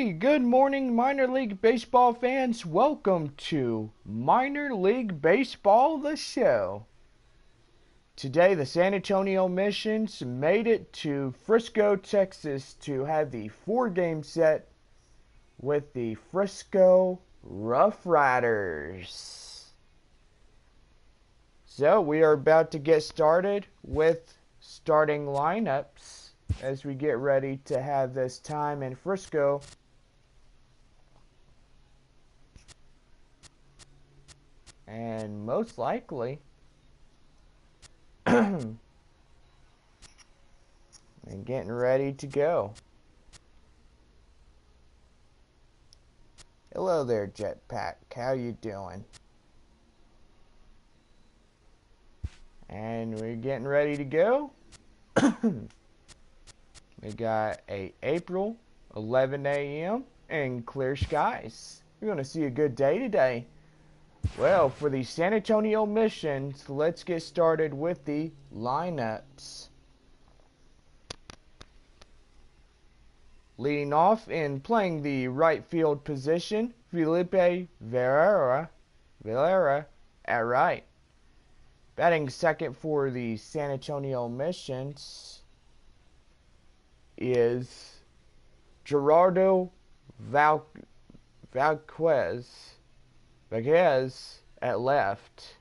Alrighty, good morning minor league baseball fans. Welcome to Minor League Baseball, the show. Today the San Antonio Missions made it to Frisco, Texas to have the 4-game set with the Frisco RuffRiders. So we are about to get started with starting lineups as we get ready to have this time in Frisco. And most likely, and getting ready to go. Hello there, Jetpack. How you doing? And we're getting ready to go. We got a April 11 a.m. and clear skies. We're going to see a good day today. Well, for the San Antonio Missions, let's get started with the lineups. Leading off and playing the right field position, Felipe Valera at right. Batting second for the San Antonio Missions is Gerardo Valdez at left.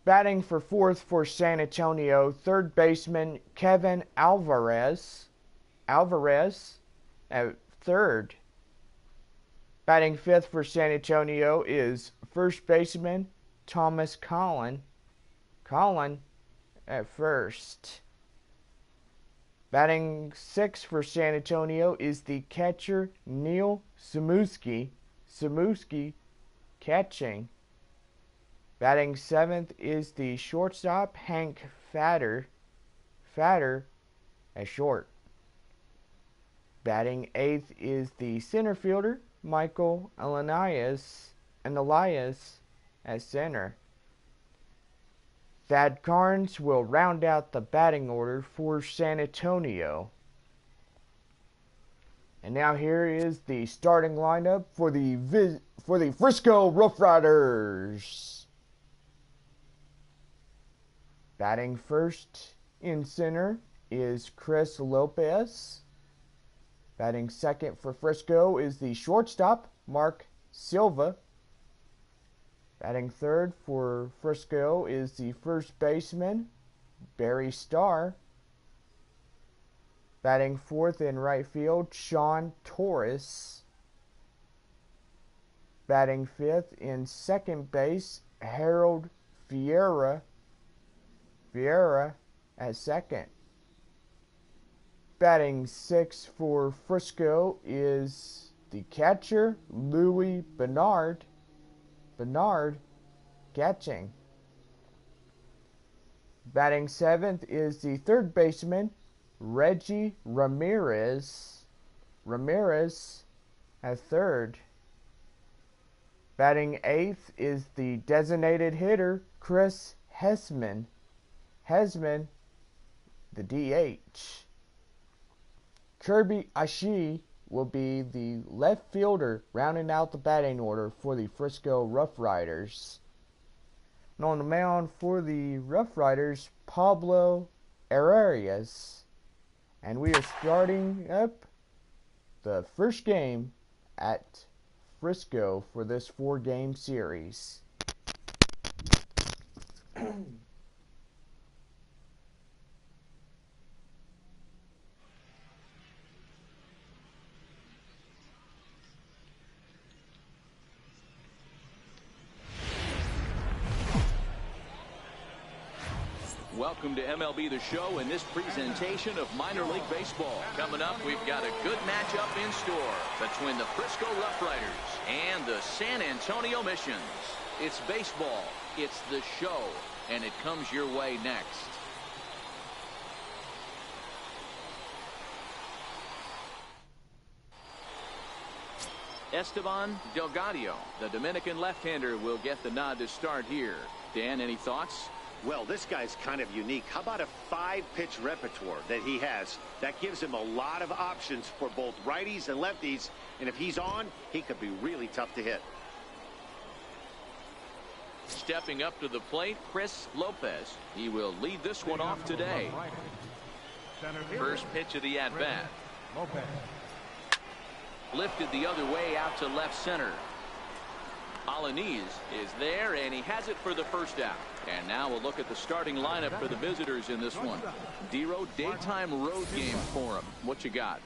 Batting for fourth for San Antonio, third baseman Kevin Alvarez at third. Batting fifth for San Antonio is first baseman Thomas Collin at first. Batting sixth for San Antonio is the catcher Neil Samuski catching. Batting seventh is the shortstop Hank Fatter at short. Batting eighth is the center fielder Michael Elias at center. Thad Carnes will round out the batting order for San Antonio. And now here is the starting lineup for the Frisco RuffRiders. Batting first in center is Chris Lopez. Batting second for Frisco is the shortstop, Mark Silva. Batting third for Frisco is the first baseman, Barry Starr. Batting fourth in right field, Sean Torres. Batting fifth in second base, Harold Vieira at second. Batting sixth for Frisco is the catcher, Louis Bernard catching. Batting seventh is the third baseman, Reggie Ramirez at third. Batting eighth is the designated hitter, Chris Hesman, the DH. Kirby Ashi will be the left fielder rounding out the batting order for the Frisco RuffRiders. And on the mound for the RuffRiders, Pablo Arias. And we are starting up the first game at Frisco for this 4-game series. Welcome to MLB The Show and this presentation of minor league baseball. Coming up, we've got a good matchup in store between the Frisco RuffRiders and the San Antonio Missions. It's baseball, it's the show, and it comes your way next. Esteban Delgado, the Dominican left-hander, will get the nod to start here. Dan, any thoughts? Well, this guy's kind of unique. How about a 5-pitch repertoire that he has? That gives him a lot of options for both righties and lefties. And if he's on, he could be really tough to hit. Stepping up to the plate, Chris Lopez. He will lead this one off today. First pitch of the at-bat. Lifted the other way out to left center. Alanis is there, and he has it for the first out. And now we'll look at the starting lineup for the visitors in this one. Dero, daytime road game for him. What you got?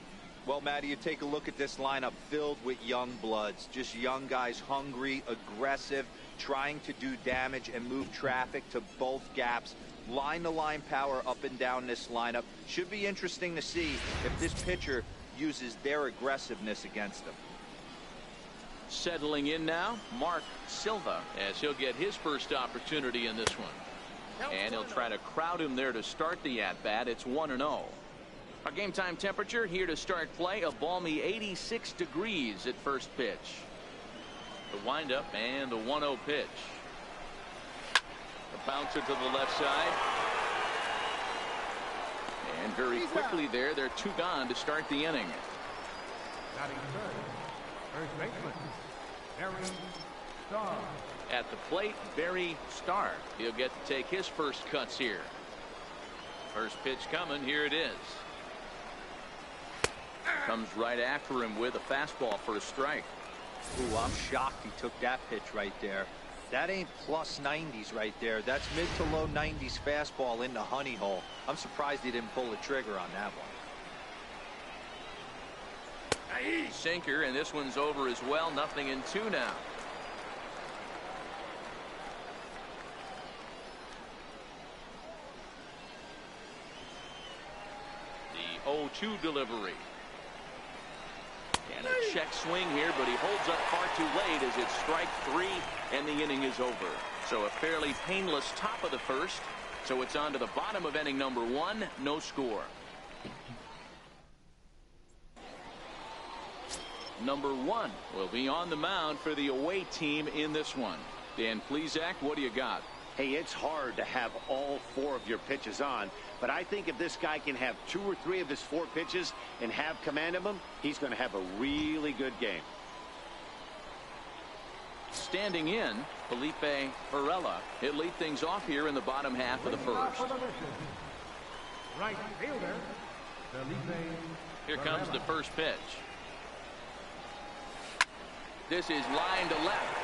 Well, Matty, you take a look at this lineup filled with young bloods. Just young guys, hungry, aggressive, trying to do damage and move traffic to both gaps. Line-to-line power up and down this lineup. Should be interesting to see if this pitcher uses their aggressiveness against them. Settling in now, Mark Silva, as he'll get his first opportunity in this one. And he'll try to crowd him there to start the at-bat. It's 1-0. Our game time temperature here to start play, a balmy 86 degrees at first pitch. The windup and the 1-0 pitch. The bouncer to the left side. And very quickly there, they're 2 gone to start the inning. At the plate, Barry Starr. He'll get to take his first cuts here. First pitch coming. Here it is. Comes right after him with a fastball for a strike. Ooh, I'm shocked he took that pitch right there. That ain't plus 90s right there. That's mid to low 90s fastball in the honey hole. I'm surprised he didn't pull the trigger on that one. Sinker, and this one's over as well. 0-2 now. The 0-2 delivery. And a check swing here, but he holds up far too late as it's strike 3 and the inning is over. So a fairly painless top of the first. So it's on to the bottom of inning number 1. No score. Number 1 will be on the mound for the away team in this one. Dan Plesac, what do you got? Hey, it's hard to have all 4 of your pitches on, but I think if this guy can have 2 or 3 of his 4 pitches and have command of them, he's going to have a really good game. Standing in, Felipe Varela. He'll lead things off here in the bottom half of the first. Right fielder, Here comes the first pitch. This is line to left.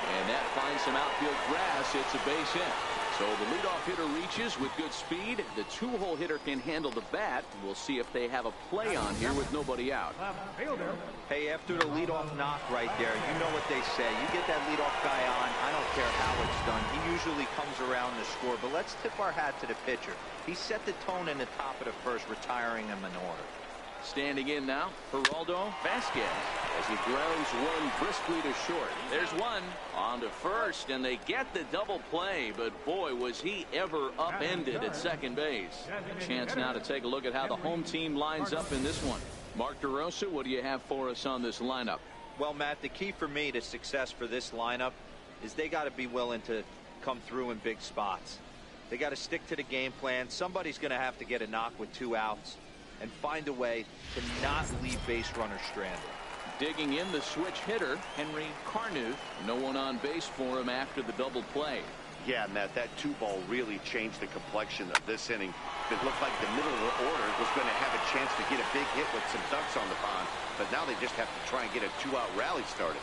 And that finds some outfield grass. It's a base hit. So the leadoff hitter reaches with good speed. The 2-hole hitter can handle the bat. We'll see if they have a play on here with nobody out. Hey, after the leadoff knock right there, you know what they say. You get that leadoff guy on, I don't care how it's done. He usually comes around to score. But let's tip our hat to the pitcher. He set the tone in the top of the first, retiring him in order. Standing in now, Geraldo Vasquez, as he grounds one briskly to short. There's one on to first, and they get the double play, but boy, was he ever upended at second base. Chance now to take a look at how the home team lines up in this one. Mark DeRosa, what do you have for us on this lineup? Well, Matt, the key for me to success for this lineup is they got to be willing to come through in big spots. They got to stick to the game plan. Somebody's going to have to get a knock with 2 outs. And find a way to not leave base runners stranded. Digging in the switch hitter, Henry Carnuth. No one on base for him after the double play. Yeah, Matt, that 2-ball really changed the complexion of this inning. It looked like the middle of the order was going to have a chance to get a big hit with some ducks on the pond, but now they just have to try and get a 2-out rally started.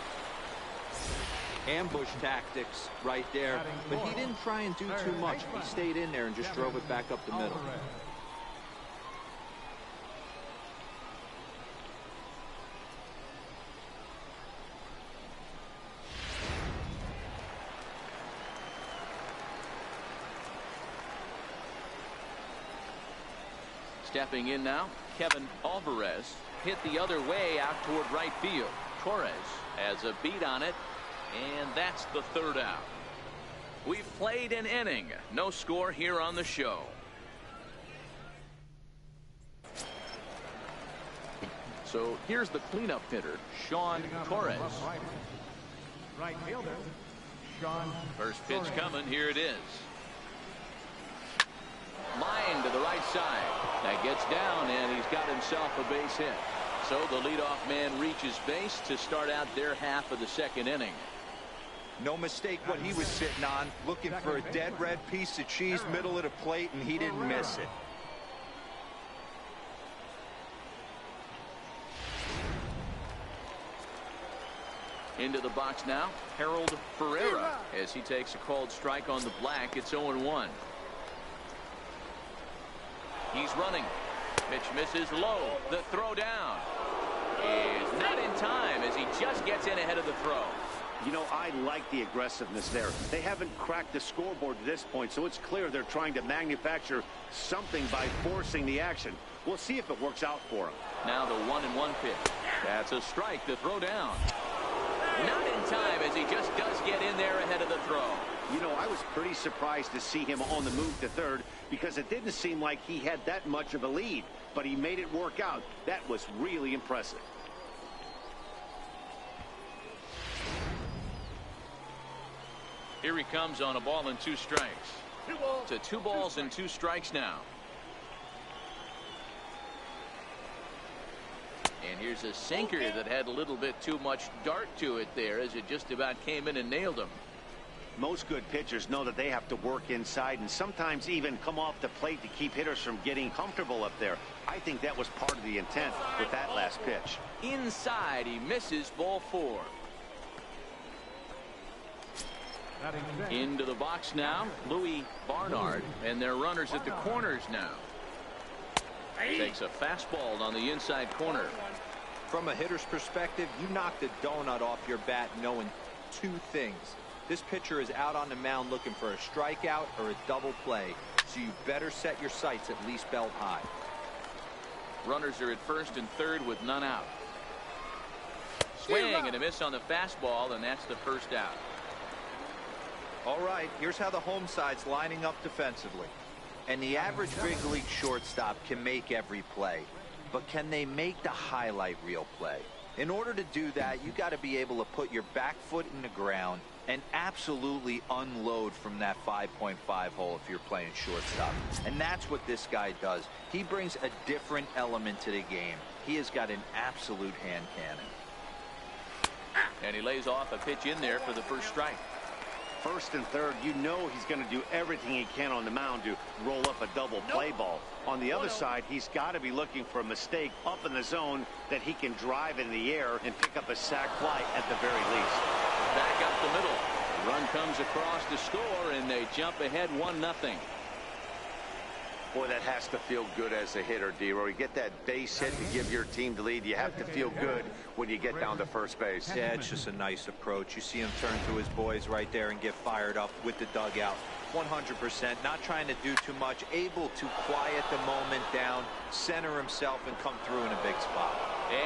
Ambush tactics right there, but he didn't try and do too much. He stayed in there and just drove it back up the middle. Stepping in now, Kevin Alvarez. Hit the other way out toward right field. Torres has a beat on it, and that's the 3rd out. We've played an inning. No score here on the show. So here's the cleanup hitter, Sean Torres. Right fielder, Sean. First pitch Torres. coming. Here it is. Line to the right side. That gets down, and he's got himself a base hit. So the leadoff man reaches base to start out their half of the second inning. No mistake what he was sitting on, looking for a dead red piece of cheese middle of the plate, and he didn't miss it. Into the box now, Harold Ferreira, as he takes a called strike on the black. It's 0-1. He's running. Pitch misses low. The throw down is not in time as he just gets in ahead of the throw. You know, I like the aggressiveness there. They haven't cracked the scoreboard to this point, so it's clear they're trying to manufacture something by forcing the action. We'll see if it works out for them. Now the 1-1 pitch. That's a strike. The throw down. Not in time as he just does get in there ahead of the throw. You know, I was pretty surprised to see him on the move to third because it didn't seem like he had that much of a lead, but he made it work out. That was really impressive. Here he comes on a ball and 2 strikes. To 2 balls and 2 strikes now. And here's a sinker that had a little bit too much dart to it there as it just about came in and nailed him. Most good pitchers know that they have to work inside and sometimes even come off the plate to keep hitters from getting comfortable up there. I think that was part of the intent with that last pitch. Inside, he misses, ball 4. Into the box now, Louis Barnard, and their runners at the corners now. Takes a fastball on the inside corner. From a hitter's perspective, you knocked a donut off your bat knowing 2 things. This pitcher is out on the mound looking for a strikeout or a double play, so you better set your sights at least belt high. Runners are at first and third with none out. Swing and a miss on the fastball, and that's the first out. All right, here's how the home side's lining up defensively. And the average big league shortstop can make every play, but can they make the highlight reel play? In order to do that, you got to be able to put your back foot in the ground and absolutely unload from that 5.5 hole if you're playing shortstop. And that's what this guy does. He brings a different element to the game. He has got an absolute hand cannon. And he lays off a pitch in there for the first strike. First and third, you know he's going to do everything he can on the mound to roll up a double play ball. On the other side, he's got to be looking for a mistake up in the zone that he can drive in the air and pick up a sac fly at the very least. Back up the middle. Run comes across to score, and they jump ahead 1-0. Boy, that has to feel good as a hitter, D-Roy. You get that base hit to give your team the lead. You have to feel good when you get down to first base. Yeah, it's just a nice approach. You see him turn to his boys right there and get fired up with the dugout. 100%, not trying to do too much, able to quiet the moment down, center himself, and come through in a big spot.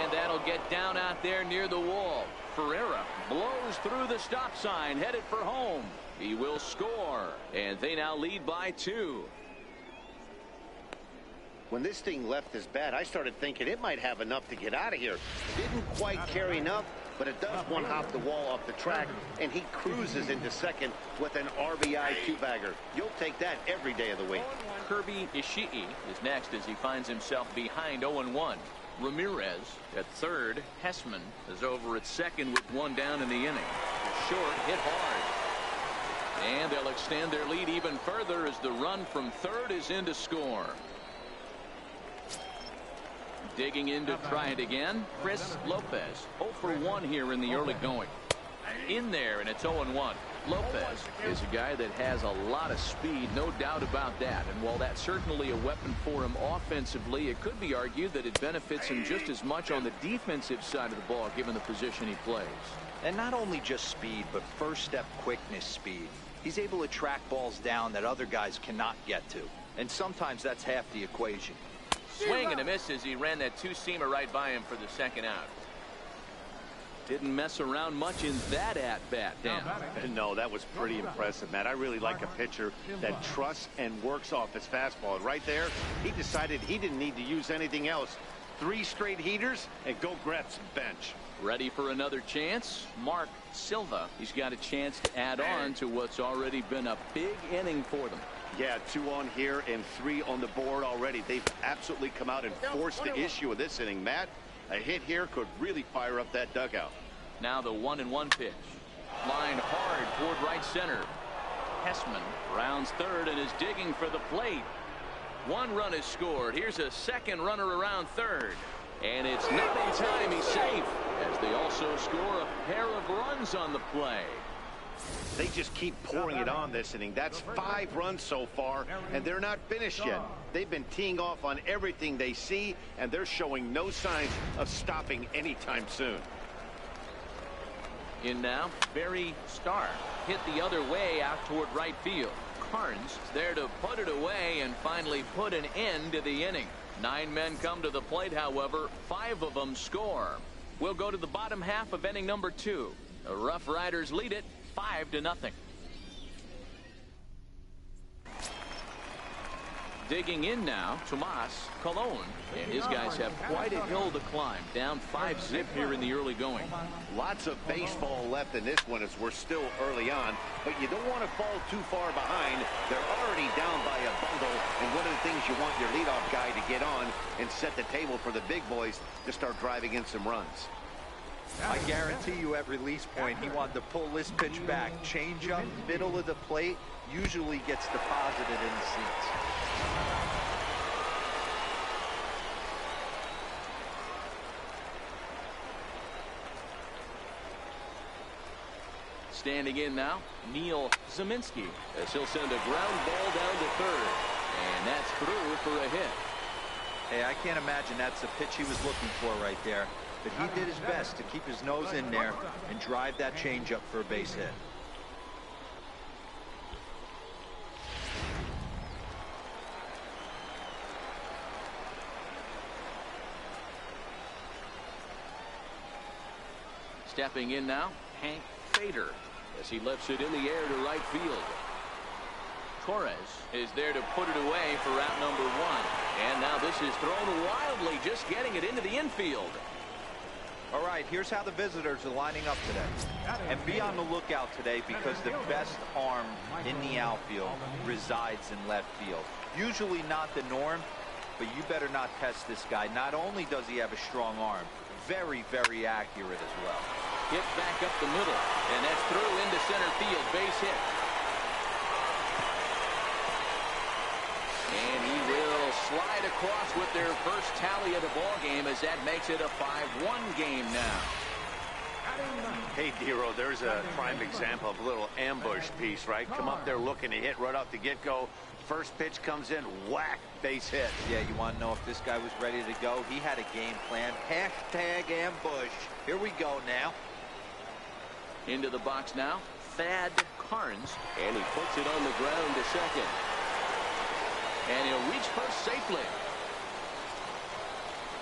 And that'll get down out there near the wall. Ferreira blows through the stop sign, headed for home. He will score, and they now lead by 2. When this thing left his bat, I started thinking it might have enough to get out of here. Didn't quite carry enough, but it does one hop the wall off the track, and he cruises into second with an RBI 2-bagger. You'll take that every day of the week. Kirby Ishii is next as he finds himself behind 0-1. Ramirez at third. Hessman is over at second with 1 down in the inning. Short hit hard. And they'll extend their lead even further as the run from third is in to score. Digging in to try it again, Chris Lopez. 0 for 1 here in the early going. In there, and it's 0-1. Lopez is a guy that has a lot of speed, no doubt about that. And while that's certainly a weapon for him offensively, it could be argued that it benefits him just as much on the defensive side of the ball, given the position he plays. And not only just speed, but first step quickness speed. He's able to track balls down that other guys cannot get to. And sometimes that's half the equation. Swing and a miss as he ran that 2-seamer right by him for the second out. Didn't mess around much in that at-bat, Dan. No, that was pretty impressive, Matt. I really like a pitcher that trusts and works off his fastball. And right there, he decided he didn't need to use anything else. 3 straight heaters and go grab some bench. Ready for another chance? Mark Silva. He's got a chance to add on to what's already been a big inning for them. Yeah, 2 on here and 3 on the board already. They've absolutely come out and forced the issue of this inning. Matt, a hit here could really fire up that dugout. Now the 1-1 pitch. Lined hard toward right center. Hessman rounds third and is digging for the plate. 1 run is scored. Here's a second runner around third. And it's not in time. He's safe, as they also score a pair of runs on the play. They just keep pouring it on this inning. That's 5 runs so far, and they're not finished yet. They've been teeing off on everything they see, and they're showing no signs of stopping anytime soon. In now, Barry Starr hit the other way out toward right field. Carnes is there to put it away and finally put an end to the inning. 9 men come to the plate, however. 5 of them score. We'll go to the bottom half of inning number 2. The RuffRiders lead it 5-0. Digging in now, Tomas Colon, and his guys have quite a hill to climb. Down 5-zip here in the early going. Lots of baseball left in this one as we're still early on, but you don't want to fall too far behind. They're already down by a bundle, and one of the things you want your leadoff guy to get on and set the table for the big boys to start driving in some runs. I guarantee you at release point he wanted to pull this pitch back. Change up, middle of the plate, usually gets deposited in the seats. Standing in now, Neil Zeminski, as he'll send a ground ball down to third. And that's through for a hit. Hey, I can't imagine that's the pitch he was looking for right there. But he did his best to keep his nose in there and drive that changeup for a base hit. Stepping in now, Hank Fader, as he lifts it in the air to right field. Torres is there to put it away for out number 1. And now this is thrown wildly, just getting it into the infield. All right, here's how the visitors are lining up today. And be on the lookout today because the best arm in the outfield resides in left field. Usually not the norm, but you better not test this guy. Not only does he have a strong arm, very, very accurate as well. Hit back up the middle, and that's through into center field. Base hit. And he will slide across with their first tally of the ball game, as that makes it a 5-1 game now. Hey, Dero, there's a prime example of a little ambush piece, right? Come up there looking to hit right off the get-go. First pitch comes in, whack, base hit. Yeah, you want to know if this guy was ready to go? He had a game plan. Hashtag ambush. Here we go now. Into the box now, Thad Carnes, and he puts it on the ground to second. And he'll reach first safely.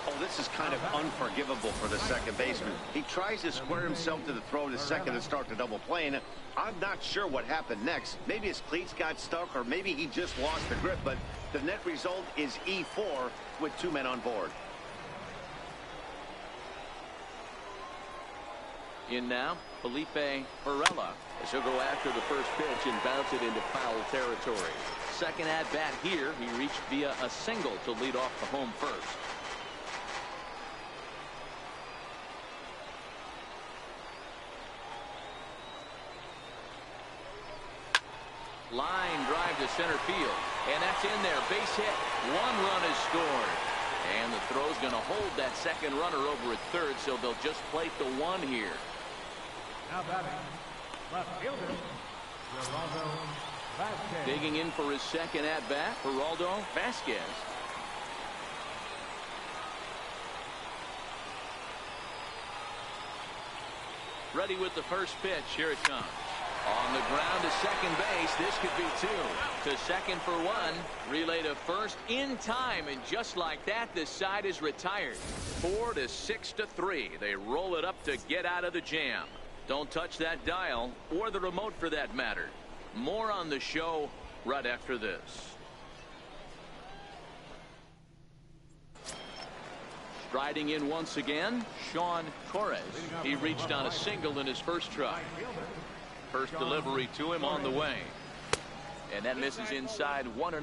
Oh, this is kind of unforgivable for the second baseman. He tries to square himself to the throw to second and start the double play, and I'm not sure what happened next. Maybe his cleats got stuck, or maybe he just lost the grip, but the net result is E4 with 2 men on board. In now, Felipe Varela, as he'll go after the first pitch and bounce it into foul territory. Second at bat here, he reached via a single to lead off the home first. Line drive to center field, and that's in there. Base hit. 1 run is scored. And the throw's going to hold that second runner over at third, so they'll just plate the 1 here. Now batting, left fielder, Geraldo Vasquez. Digging in for his second at bat, Geraldo Vasquez. Ready with the first pitch. Here it comes. On the ground to second base. This could be 2. To second for 1. Relay to first in time. And just like that, this side is retired. 4 to 6 to 3. They roll it up to get out of the jam. Don't touch that dial, or the remote for that matter. More on the show right after this. Striding in once again, Sean Torres. He reached on a single in his first try. First delivery to him on the way. And that misses inside 1-0.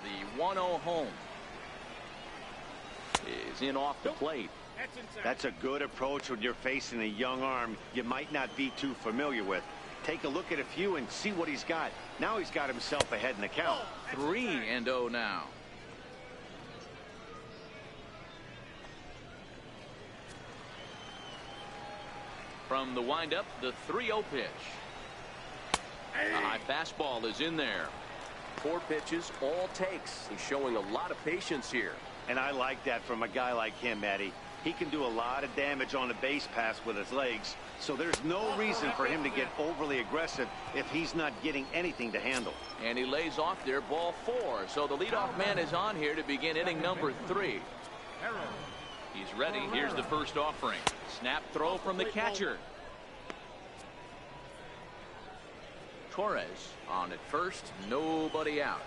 The 1-0 home is in off the plate. That's a good approach when you're facing a young arm you might not be too familiar with. Take a look at a few and see what he's got. Now he's got himself ahead in the count. 3-0 now. From the windup, the 3-0 pitch. A high fastball is in there. 4 pitches, all takes. He's showing a lot of patience here. And I like that from a guy like him, Matty. He can do a lot of damage on a base pass with his legs, so there's no reason for him to get overly aggressive if he's not getting anything to handle. And he lays off there, ball 4. So the leadoff man is on here to begin inning number 3. He's ready. Here's the first offering. Snap throw from the catcher. Torres on at first, nobody out.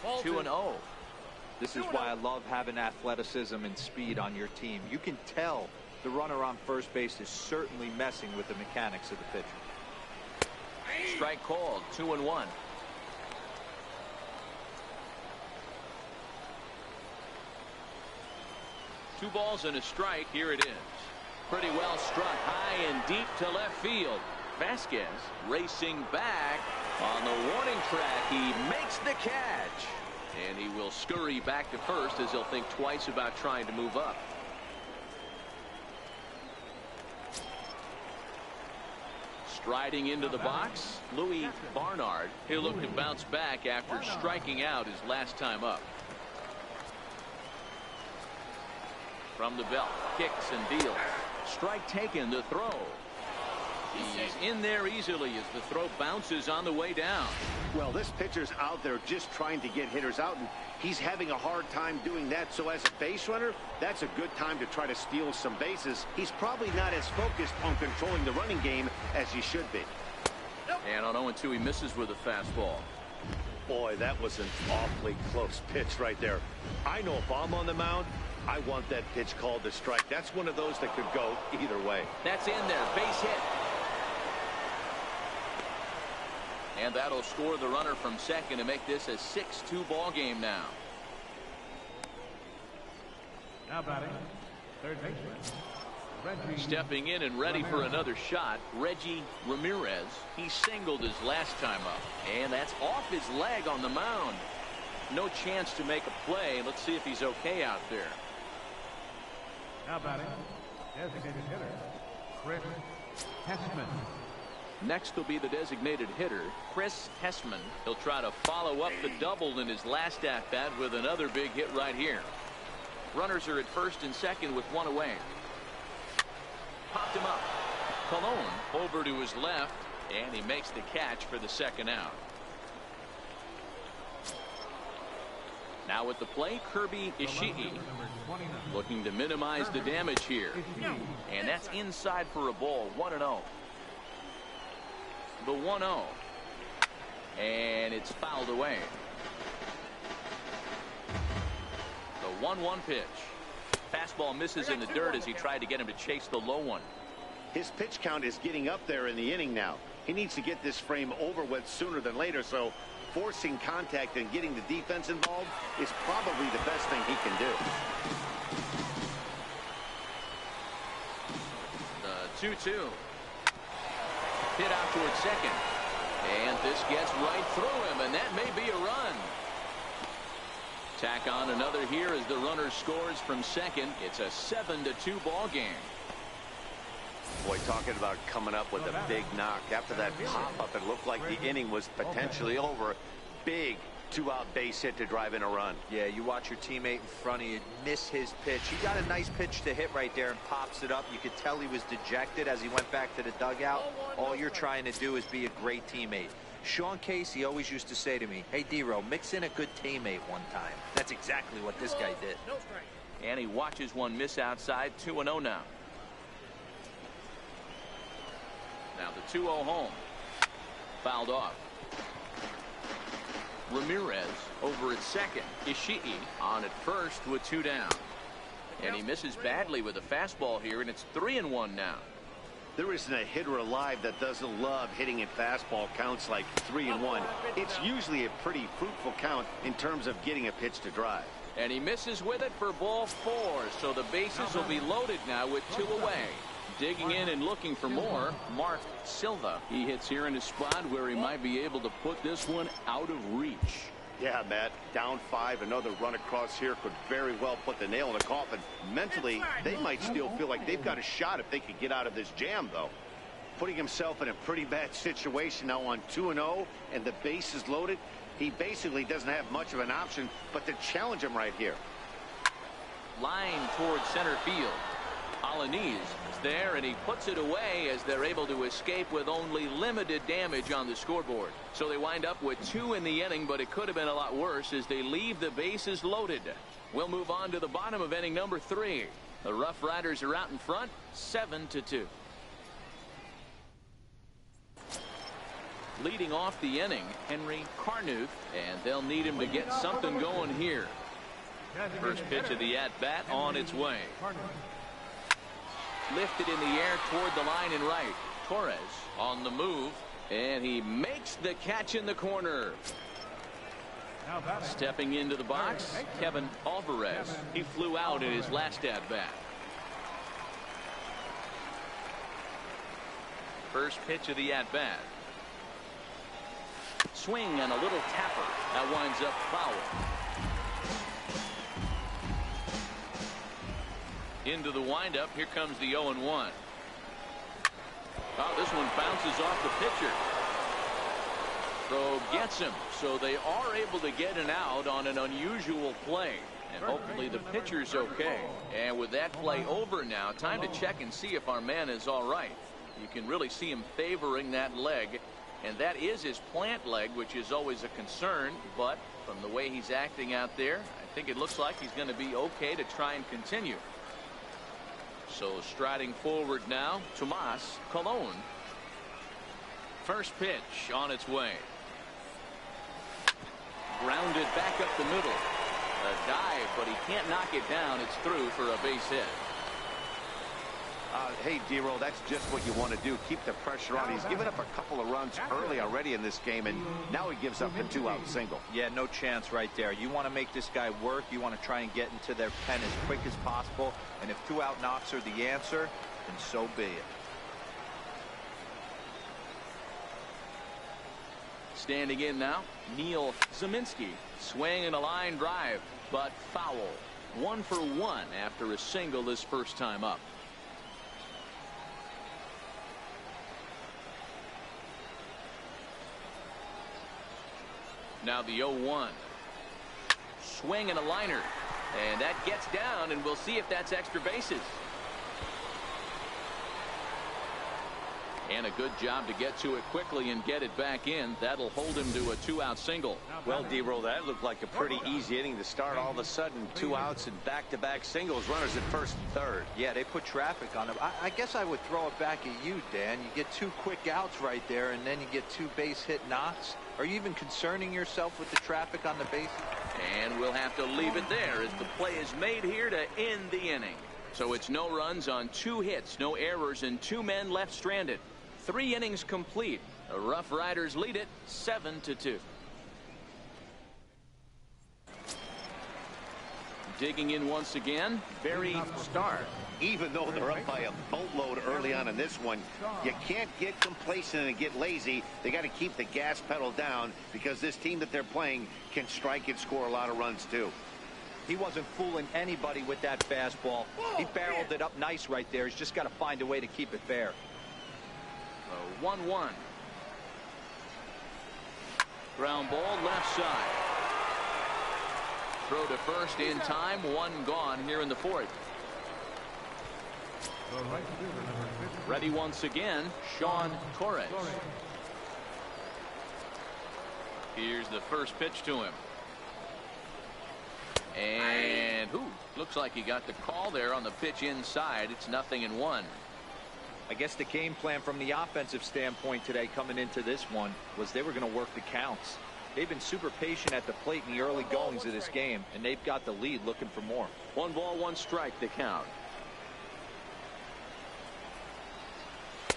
2-0. This is why I love having athleticism and speed on your team. You can tell the runner on first base is certainly messing with the mechanics of the pitcher. Strike called, 2-1. Two balls and a strike. Here it is. Pretty well struck high and deep to left field. Vasquez racing back on the warning track. He makes the catch. And he will scurry back to first as he'll think twice about trying to move up. Striding into the box, Louis Barnard. He'll look to bounce back after striking out his last time up. From the belt, kicks and deals. Strike taken, the throw. He's in there easily as the throw bounces on the way down. Well, this pitcher's out there just trying to get hitters out, and he's having a hard time doing that. So as a base runner, that's a good time to try to steal some bases. He's probably not as focused on controlling the running game as he should be. And on 0-2, he misses with a fastball. Boy, that was an awfully close pitch right there. I know if I'm on the mound, I want that pitch called a strike. That's one of those that could go either way. That's in there, base hit. And that'll score the runner from second to make this a 6-2 ball game now. Now batting, third baseman, Reggie. Stepping in and ready for another shot, Reggie Ramirez. He singled his last time up. And that's off his leg on the mound. No chance to make a play. Let's see if he's okay out there. Now batting, designated hitter, Chris Hessman. Next will be the designated hitter, Chris Hessman. He'll try to follow up the double in his last at-bat with another big hit right here. Runners are at first and second with one away. Popped him up. Colon over to his left, and he makes the catch for the second out. Now at the plate, Kirby Ishii looking to minimize the damage here. And that's inside for a ball, 1-0. The 1-0. And it's fouled away. The 1-1 pitch. Fastball misses in the dirt as he tried to get him to chase the low one. His pitch count is getting up there in the inning now. He needs to get this frame over with sooner than later, so forcing contact and getting the defense involved is probably the best thing he can do. The 2-2. Hit out towards second. And this gets right through him, and that may be a run. Tack on another here as the runner scores from second. It's a 7-2 ball game. Boy, talking about coming up with a big knock. After that pop-up, it looked like the inning was potentially over. Big two-out base hit to drive in a run. Yeah, you watch your teammate in front of you miss his pitch. He got a nice pitch to hit right there and pops it up. You could tell he was dejected as he went back to the dugout. All you're trying to do is be a great teammate. Sean Casey always used to say to me, hey, D-Row, mix in a good teammate one time. That's exactly what this guy did. And he watches one miss outside. 2-0 now. Now the 2-0 home. Fouled off. Ramirez over at second. Ishii on at first with 2 down. And he misses badly with a fastball here, and it's 3-1 now. There isn't a hitter alive that doesn't love hitting in fastball counts like 3-1. It's usually a pretty fruitful count in terms of getting a pitch to drive. And he misses with it for ball 4, so the bases will be loaded now with 2 away. Digging in and looking for more, Mark Silva. He hits here in a spot where he might be able to put this one out of reach. Yeah, Matt, down 5, another run across here could very well put the nail in the coffin. Mentally, they might still feel like they've got a shot if they could get out of this jam, though. Putting himself in a pretty bad situation now on 2-0, and the base is loaded. He basically doesn't have much of an option but to challenge him right here. Line towards center field. Alanis is there, and he puts it away as they're able to escape with only limited damage on the scoreboard. So they wind up with 2 in the inning, but it could have been a lot worse as they leave the bases loaded. We'll move on to the bottom of inning number 3. The Rough Riders are out in front, 7-2. Leading off the inning, Henry Carnuth, and they'll need him to get something going here. First pitch of the at-bat on its way. Lifted in the air toward the line and right. Torres on the move, and he makes the catch in the corner. Stepping into the box, Kevin Alvarez. He flew out in his last at-bat. First pitch of the at-bat. Swing and a little tapper. That winds up foul. Into the windup. Here comes the 0-1. Oh, this one bounces off the pitcher. So gets him. So they are able to get an out on an unusual play. And hopefully the pitcher's okay. And with that play over now, time to check and see if our man is all right. You can really see him favoring that leg. And that is his plant leg, which is always a concern. But from the way he's acting out there, I think it looks like he's going to be okay to try and continue. So striding forward now, Tomas Colon. First pitch on its way. Grounded back up the middle. A dive, but he can't knock it down. It's through for a base hit. Hey, D-Roll, that's just what you want to do. Keep the pressure on. He's given up a couple of runs early already in this game, and now he gives up a 2-out single. Yeah, no chance right there. You want to make this guy work. You want to try and get into their pen as quick as possible. And if 2-out knocks are the answer, then so be it. Standing in now, Neil Zeminski. Swing and a line drive, but foul. 1 for 1 after a single this first time up. Now the 0-1. Swing and a liner. And that gets down, and we'll see if that's extra bases. And a good job to get to it quickly and get it back in. That'll hold him to a 2-out single. Well, D-Roll, that looked like a pretty easy inning to start. All of a sudden, 2 outs and back-to-back singles. Runners at first and third. Yeah, they put traffic on him. I guess I would throw it back at you, Dan. You get 2 quick outs right there, and then you get 2 base hit knocks. Are you even concerning yourself with the traffic on the base? And we'll have to leave it there as the play is made here to end the inning. So it's no runs on 2 hits, no errors, and 2 men left stranded. 3 innings complete. The Rough Riders lead it 7-2. Digging in once again, Barry Starr. Even though they're up by a boatload early on in this one, you can't get complacent and get lazy. They got to keep the gas pedal down because this team that they're playing can strike and score a lot of runs too. He wasn't fooling anybody with that fastball. He barreled it up nice right there. He's just got to find a way to keep it fair. 1-1. Ground ball left side. Throw to first in time. 1 gone here in the 4th. Ready once again, Sean Torres. Here's the first pitch to him. And looks like he got the call there on the pitch inside. It's 0-1. I guess the game plan from the offensive standpoint today coming into this one was they were going to work the counts. They've been super patient at the plate in the early goings of this game, and they've got the lead looking for more. 1 ball, 1 strike to count.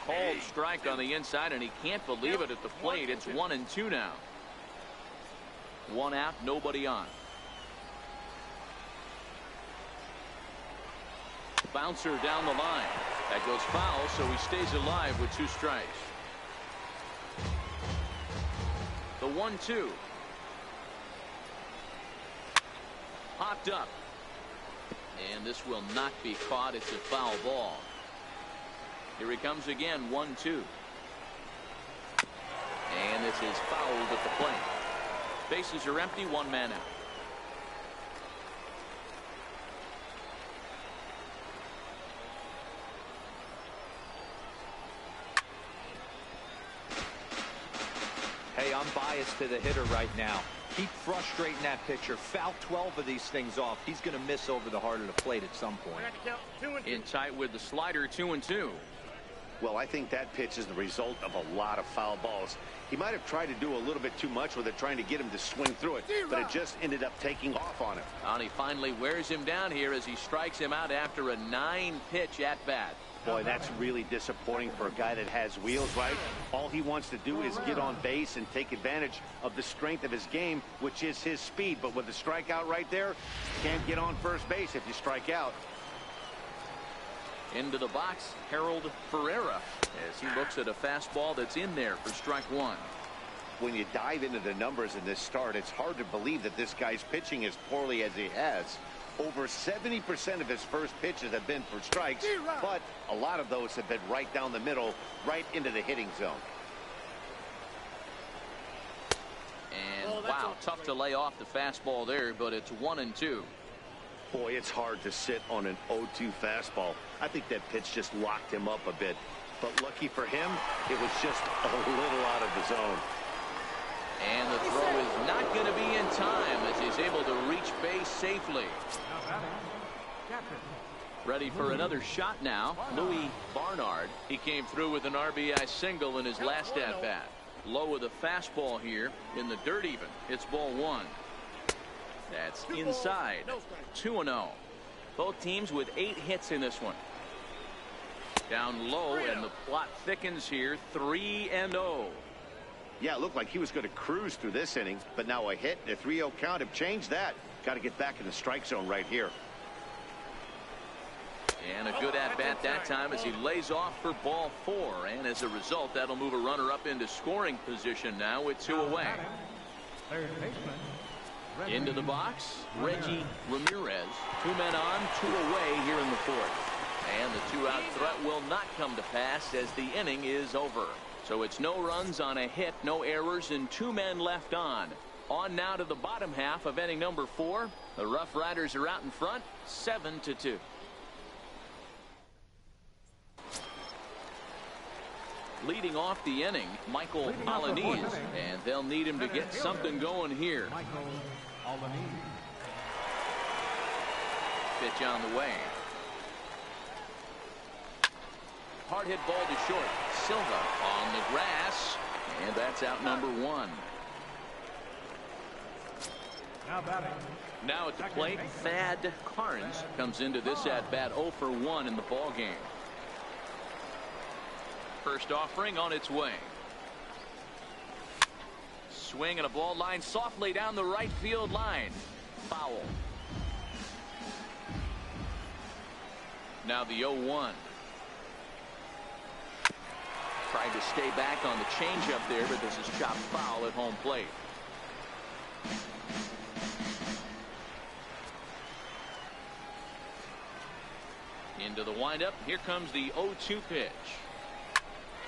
Called strike on the inside, and he can't believe it at the plate. It's 1-2 now. 1 out, nobody on. Bouncer down the line. That goes foul, so he stays alive with 2 strikes. The 1-2. Popped up. And this will not be caught. It's a foul ball. Here he comes again, 1-2. And this is fouled at the plate. Bases are empty, 1 man out. Hey, I'm biased to the hitter right now. Keep frustrating that pitcher. Foul 12 of these things off. He's going to miss over the heart of the plate at some point. In tight with the slider, 2-2. Well, I think that pitch is the result of a lot of foul balls. He might have tried to do a little bit too much with it, trying to get him to swing through it, but it just ended up taking off on him. And he finally wears him down here as he strikes him out after a 9-pitch at bat. Boy, that's really disappointing for a guy that has wheels, right? All he wants to do is get on base and take advantage of the strength of his game, which is his speed. But with the strikeout right there, can't get on first base if you strike out. Into the box, Harold Ferreira, as he looks at a fastball that's in there for strike 1. When you dive into the numbers in this start, it's hard to believe that this guy's pitching as poorly as he has. Over 70% of his first pitches have been for strikes, but a lot of those have been right down the middle, right into the hitting zone. And wow, tough to lay off the fastball there, but it's 1-2. Boy, it's hard to sit on an 0-2 fastball. I think that pitch just locked him up a bit. But lucky for him, it was just a little out of the zone. And the throw is not going to be in time as he's able to reach base safely. Ready for another shot now, Louis Barnard. He came through with an RBI single in his last at-bat. Low with a fastball here in the dirt even. It's ball 1. That's inside. 2-0. Both teams with 8 hits in this one. Down low, and the plot thickens here. 3-0. Yeah, it looked like he was going to cruise through this inning, but now a hit and a 3-0 count have changed that. Got to get back in the strike zone right here. And a good at-bat that time as he lays off for ball 4. And as a result, that'll move a runner up into scoring position now with 2 away. Into the box, Reggie Ramirez. 2 men on, 2 away here in the 4th. And the 2-out threat will not come to pass as the inning is over. So it's no runs on a hit, no errors, and 2 men left on. On now to the bottom half of inning number 4. The Rough Riders are out in front, 7-2. Leading off the inning, Michael Alaniz, and they'll need him to get something going here. Pitch on the way. Hard hit ball to short. Silva on the grass, and that's out number 1. Now at the plate, Thad Carnes comes into this at bat 0 for 1 in the ball game. First offering on its way. Swing and a ball line softly down the right field line. Foul. Now the 0-1. Tried to stay back on the changeup there, but this is chopped foul at home plate. Into the windup. Here comes the 0-2 pitch.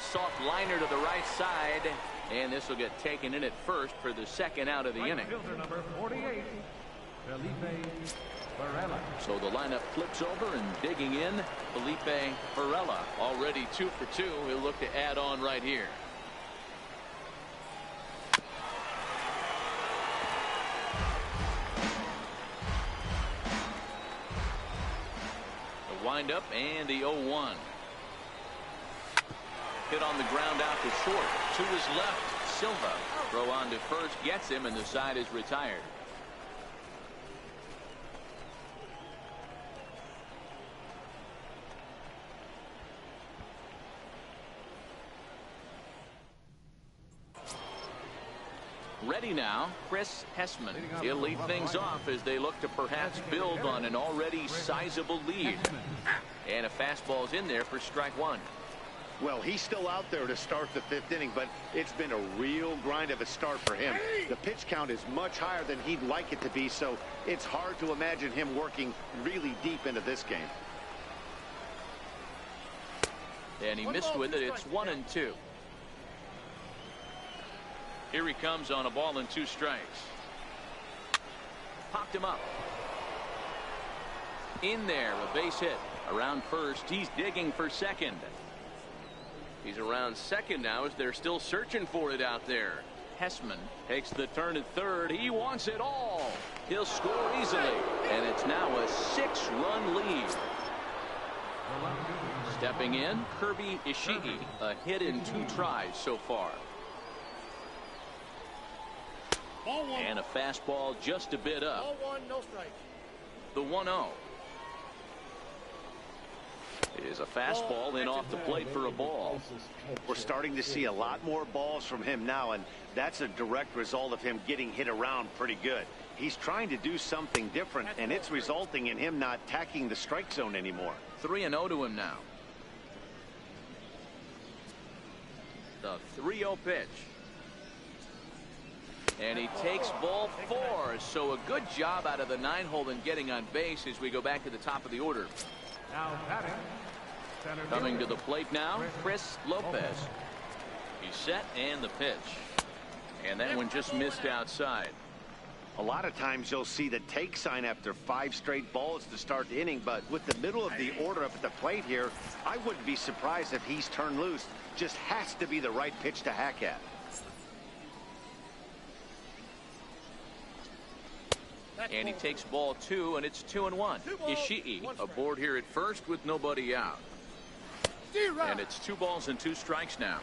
Soft liner to the right side, and this will get taken in at first for the 2nd out of the inning. Number 48, So the lineup flips over, and digging in, Felipe Varela, already 2 for 2. He'll look to add on right here. The windup and the 0-1. Hit on the ground out to short. To his left, Silva. Throw on to first gets him, and the side is retired. Ready now, Chris Hessman. He'll lead things off as they look to perhaps build on an already sizable lead. And a fastball's in there for strike one. Well, he's still out there to start the fifth inning, but it's been a real grind of a start for him. The pitch count is much higher than he'd like it to be, so it's hard to imagine him working really deep into this game. And he missed with it. It's 1-2. Here he comes on a ball and 2 strikes. Popped him up. In there, a base hit. Around first, he's digging for second. He's around second now as they're still searching for it out there. Hessman takes the turn at third. He wants it all. He'll score easily. And it's now a 6-run lead. Stepping in, Kirby Ishii. A hit in 2 tries so far. And a fastball just a bit up. Ball 1, no strike. The 1-0 is a fastball in off the plate for a ball. We're starting to see a lot more balls from him now, and that's a direct result of him getting hit around pretty good. He's trying to do something different, and it's resulting in him not tacking the strike zone anymore. 3-0 to him now. The 3-0 pitch. And he takes ball 4. So a good job out of the 9-hole in getting on base as we go back to the top of the order. Now batting. Coming to the plate now, Chris Lopez. He's set and the pitch. And that one just missed outside. A lot of times you'll see the take sign after 5 straight balls to start the inning, but with the middle of the order up at the plate here, I wouldn't be surprised if he's turned loose. Just has to be the right pitch to hack at. And he takes ball 2, and it's 2-1. Ishii aboard here at first with nobody out. And it's 2 balls and 2 strikes now.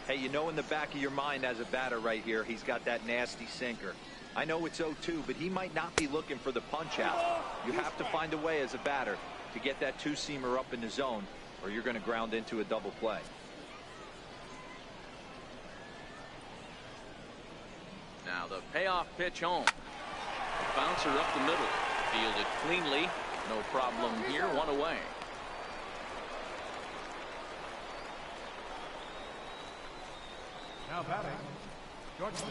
Hey, you know in the back of your mind as a batter right here, he's got that nasty sinker. I know it's 0-2, but he might not be looking for the punch out. You have to find a way as a batter to get that 2-seamer up in the zone, or you're going to ground into a double play. Now the payoff pitch home. Bouncer up the middle. Fielded cleanly. No problem here. 1 away. Now batting. Shortstop.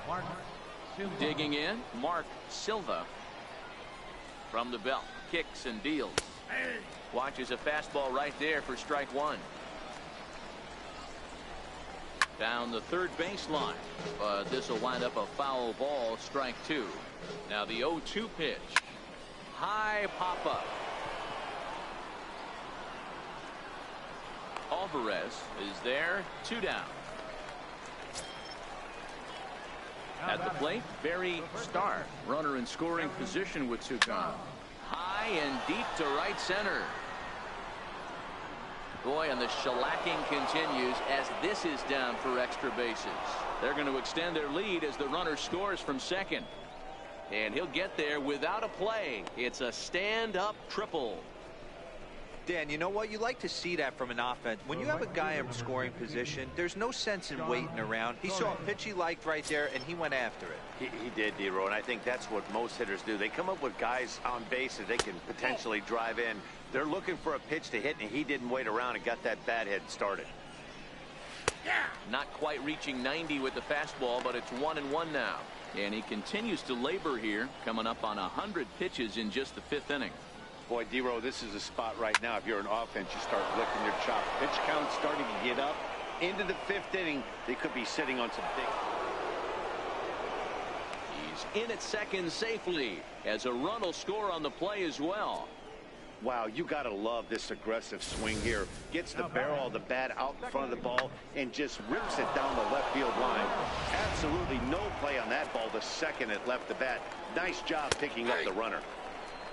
Mark Silva. Digging in, Mark Silva. From the belt. Kicks and deals. Watches a fastball right there for strike 1. Down the third baseline. But this will wind up a foul ball, strike 2. Now the 0-2 pitch. High pop up. Alvarez is there. 2 down. At the plate, Barry Starr. Runner in scoring position with 2 gone. High and deep to right center. Boy, and the shellacking continues as this is down for extra bases. They're going to extend their lead as the runner scores from second. And he'll get there without a play. It's a stand-up triple. Dan, you know what? You like to see that from an offense. When you have a guy in scoring position, there's no sense in waiting around. He saw a pitch he liked right there, and he went after it. He did, D-Row, and I think that's what most hitters do. They come up with guys on base that they can potentially drive in. They're looking for a pitch to hit, and he didn't wait around and got that bat head started. Not quite reaching 90 with the fastball, but it's 1-1 now. And he continues to labor here, coming up on 100 pitches in just the 5th inning. Boy, D-Row, this is a spot right now. If you're an offense, you start licking your chop. Pitch count starting to get up into the 5th inning. They could be sitting on some big. He's in at second safely as a run will score on the play as well. Wow, you got to love this aggressive swing here. Gets the barrel of the bat out in front of the ball and just rips it down the left field line. Absolutely no play on that ball the second it left the bat. Nice job picking up the runner.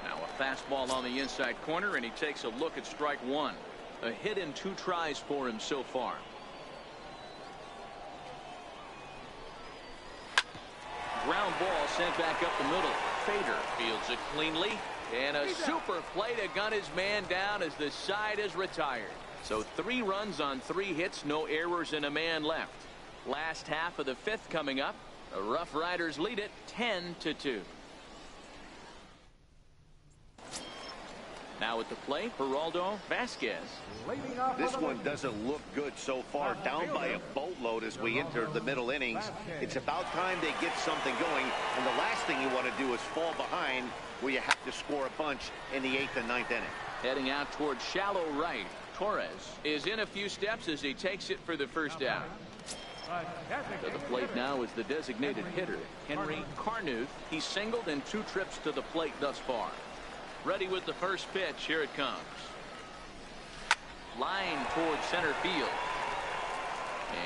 Now a fastball on the inside corner, and he takes a look at strike 1. A hit in 2 tries for him so far. ground ball sent back up the middle. Fader fields it cleanly. And a super play to gun his man down as the side is retired. So 3 runs on 3 hits, no errors, and a man left. Last half of the 5th coming up. The Rough Riders lead it 10-2. Now at the plate, Geraldo Vasquez. This one doesn't look good so far. Down by a boatload as we enter the middle innings. It's about time they get something going. And the last thing you want to do is fall behind where you have to score a bunch in the 8th and 9th inning. Heading out towards shallow right. Torres is in a few steps as he takes it for the first out. To the plate now is the designated hitter, Henry Carnuth. He's singled in 2 trips to the plate thus far. Ready with the first pitch. Here it comes. Line towards center field.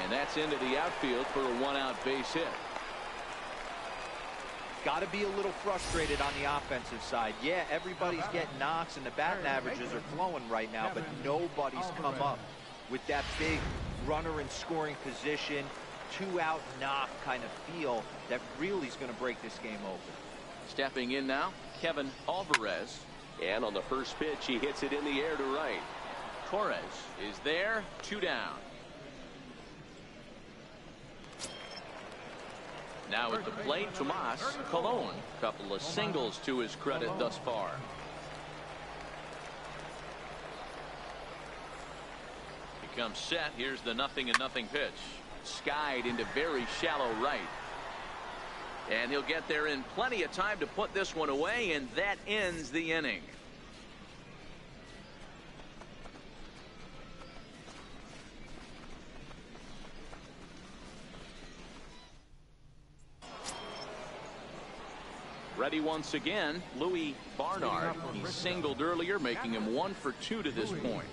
And that's into the outfield for a 1-out base hit. Got to be a little frustrated on the offensive side. Yeah, everybody's getting knocks and the batting averages are flowing right now, but nobody's come up with that big runner in scoring position, 2-out knock kind of feel that really is going to break this game open. Stepping in now, Kevin Alvarez. And on the first pitch, he hits it in the air to right. Torres is there, 2 down. Now at the plate, Tomas Colon. Couple of singles to his credit thus far. He comes set. Here's the 0-0 pitch. Skied into very shallow right. And he'll get there in plenty of time to put this one away, and that ends the inning. Ready once again, Louis Barnard. He singled earlier, making him 1 for 2 to this point.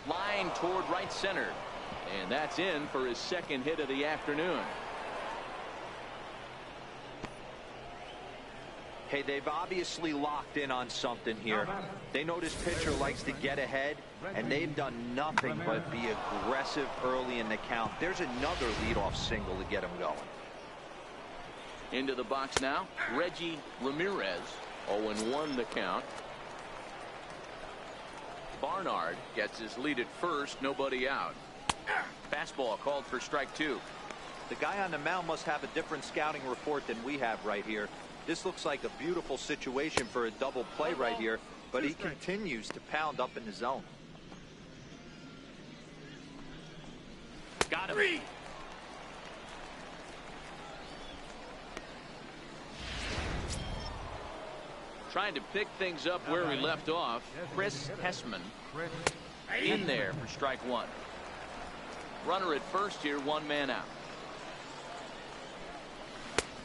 Line toward right center. And that's in for his 2nd hit of the afternoon. Hey, they've obviously locked in on something here. They know this pitcher likes to get ahead, and they've done nothing but be aggressive early in the count. There's another leadoff single to get him going. Into the box now, Reggie Ramirez. 0-1 the count. Barnard gets his lead at first, nobody out. Fastball called for strike 2. The guy on the mound must have a different scouting report than we have right here. This looks like a beautiful situation for a double play right here, but he continues to pound up in the zone. Got him. Trying to pick things up where we left off. Chris Hessman in there for strike 1. Runner at first here, 1 man out.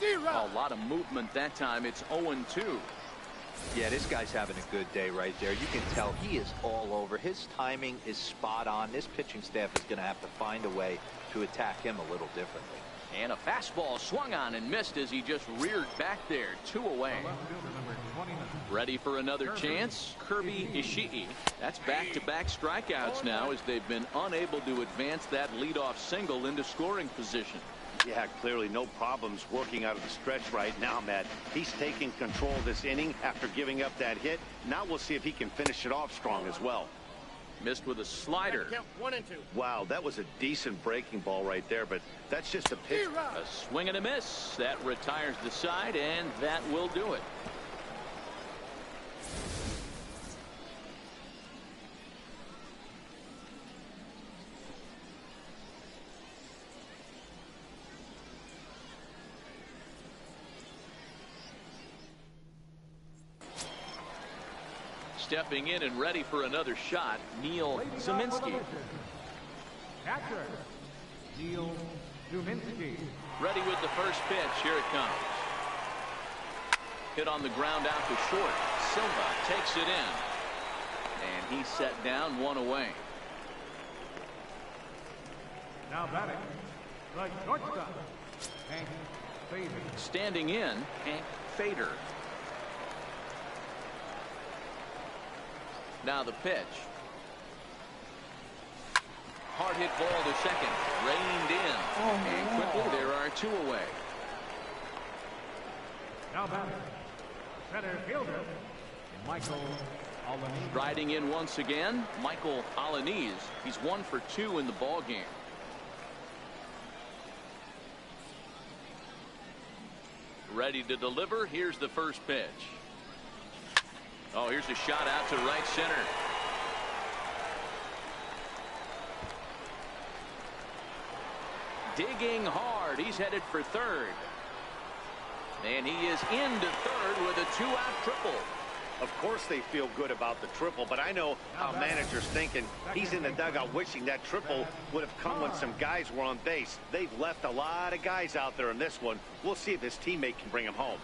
A lot of movement that time. It's 0-2. Yeah, this guy's having a good day right there. You can tell he is all over. His timing is spot on. This pitching staff is going to have to find a way to attack him a little differently. And a fastball swung on and missed as he just reared back there. 2 away. Ready for another chance. Kirby Ishii. That's back-to-back strikeouts now as they've been unable to advance that leadoff single into scoring position. Yeah, clearly no problems working out of the stretch right now, Matt. He's taking control of this inning after giving up that hit. Now we'll see if he can finish it off strong as well. Missed with a slider. Wow, that was a decent breaking ball right there, but that's just a pitch. A swing and a miss. That retires the side, and that will do it. Stepping in and ready for another shot, Neil Zeminski. Catcher, Neil Zeminski. Ready with the first pitch. Here it comes. Hit on the ground out to short. Silva takes it in. And he's set down, 1 away. Now batting, the shortstop, Hank Fader. Standing in, Hank Fader. Now the pitch. Hard hit ball to second. Reined in. And quickly there are 2 away. Now batting, center fielder, Michael Alaniz. Riding in once again, Michael Alaniz. He's 1 for 2 in the ball game. Ready to deliver. Here's the first pitch. Oh, here's a shot out to right center. Digging hard. He's headed for third. And he is into third with a 2-out triple. Of course they feel good about the triple, but I know how manager's thinking. He's in the dugout wishing that triple would have come when some guys were on base. They've left a lot of guys out there in this one. We'll see if his teammate can bring him home.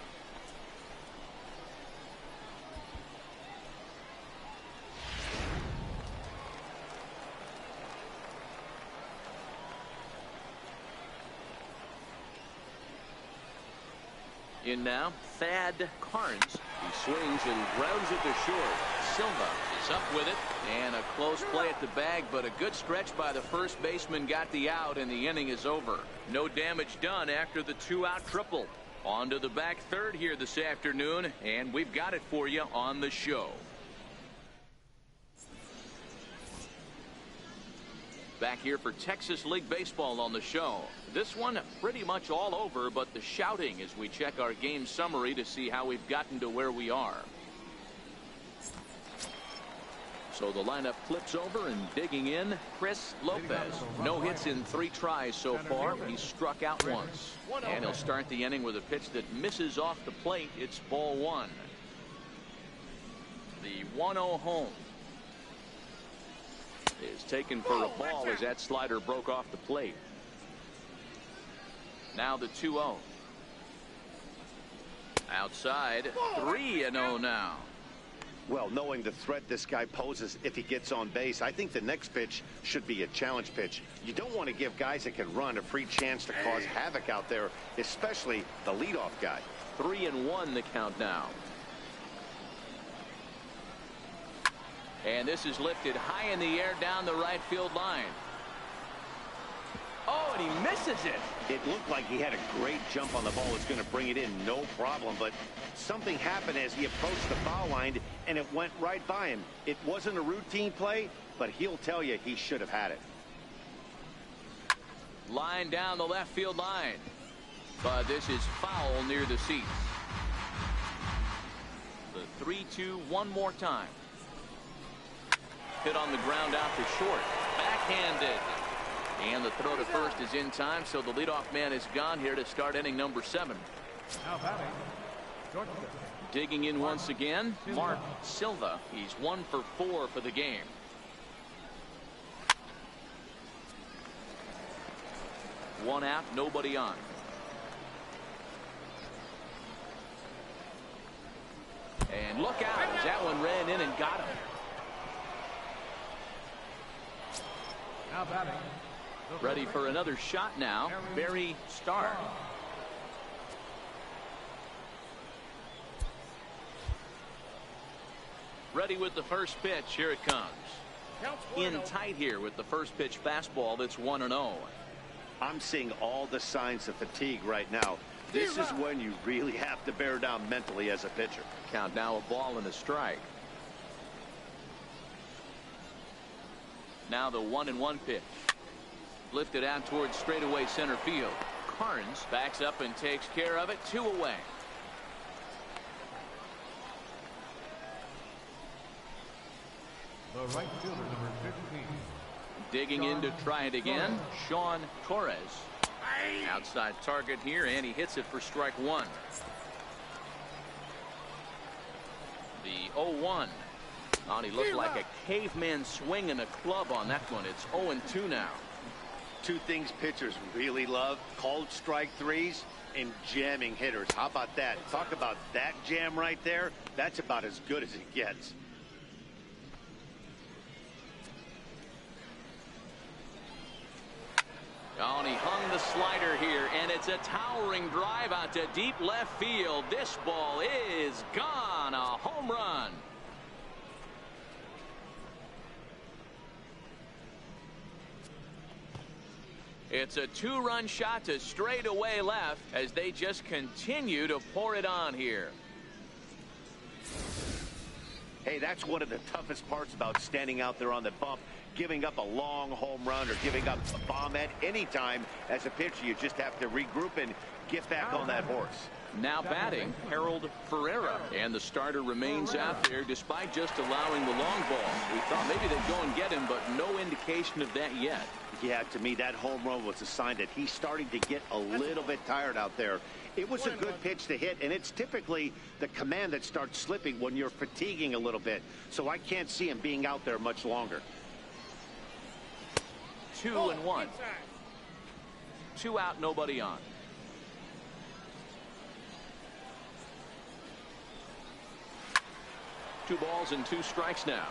In now, Thad Carnes. He swings and grounds it to short. Silva is up with it, and a close play at the bag, but a good stretch by the first baseman got the out, and the inning is over. No damage done after the 2-out triple. On to the back third here this afternoon, and we've got it for you on the show. Back here for Texas League Baseball on the show. This one pretty much all over, but the shouting as we check our game summary to see how we've gotten to where we are. So the lineup flips over, and digging in, Chris Lopez. No hits in 3 tries so far. He's struck out once. And he'll start the inning with a pitch that misses off the plate. It's ball 1. The 1-0 home is taken for a ball as that slider broke off the plate. Now the 2-0. Outside, 3-0 now. Well, knowing the threat this guy poses if he gets on base, I think the next pitch should be a challenge pitch. You don't want to give guys that can run a free chance to cause havoc out there, especially the leadoff guy. 3-1 the count now. And this is lifted high in the air down the right field line. Oh, and he misses it. It looked like he had a great jump on the ball. It's going to bring it in, no problem. But something happened as he approached the foul line, and it went right by him. It wasn't a routine play, but he'll tell you he should have had it. Line down the left field line. But this is foul near the seats. The 3-2 one more time. Hit on the ground out to short. Backhanded. And the throw to first is in time, so the leadoff man is gone here to start inning number 7. Now batting, shortstop. Digging in once again, Mark Silva. He's 1 for 4 for the game. One out, nobody on. And look out as that one ran in and got him. Now batting. Ready for another shot now, Barry Starr. Ready with the first pitch. Here it comes. In tight here with the first pitch fastball that's 1-0. I'm seeing all the signs of fatigue right now. This is when you really have to bear down mentally as a pitcher. Count now, a ball and a strike. Now the 1-1 pitch. Lifted out towards straightaway center field. Carnes backs up and takes care of it. 2 away. The right fielder, number 15. Digging in to try it again, Sean Torres. Outside target here, and he hits it for strike 1. The 0-1. Oh, he looked like a caveman swinging a club on that one. It's 0-2 now. 2 things pitchers really love: called strike threes and jamming hitters. How about that? Talk about that jam right there. That's about as good as it gets. Oh, and he hung the slider here, and it's a towering drive out to deep left field. This ball is gone. A home run. It's a 2-run shot to straightaway left as they just continue to pour it on here. Hey, that's one of the toughest parts about standing out there on the bump. Giving up a long home run or giving up a bomb at any time as a pitcher, you just have to regroup and get back on that horse. Now batting, Harold Ferreira. And the starter remains out there despite just allowing the long ball. We thought maybe they'd go and get him, but no indication of that yet. Yeah, to me, that home run was a sign that he's starting to get a little bit tired out there. It was a good pitch to hit, and it's typically the command that starts slipping when you're fatiguing a little bit. So I can't see him being out there much longer. 2-1. 2 out, nobody on. Two balls and 2 strikes now.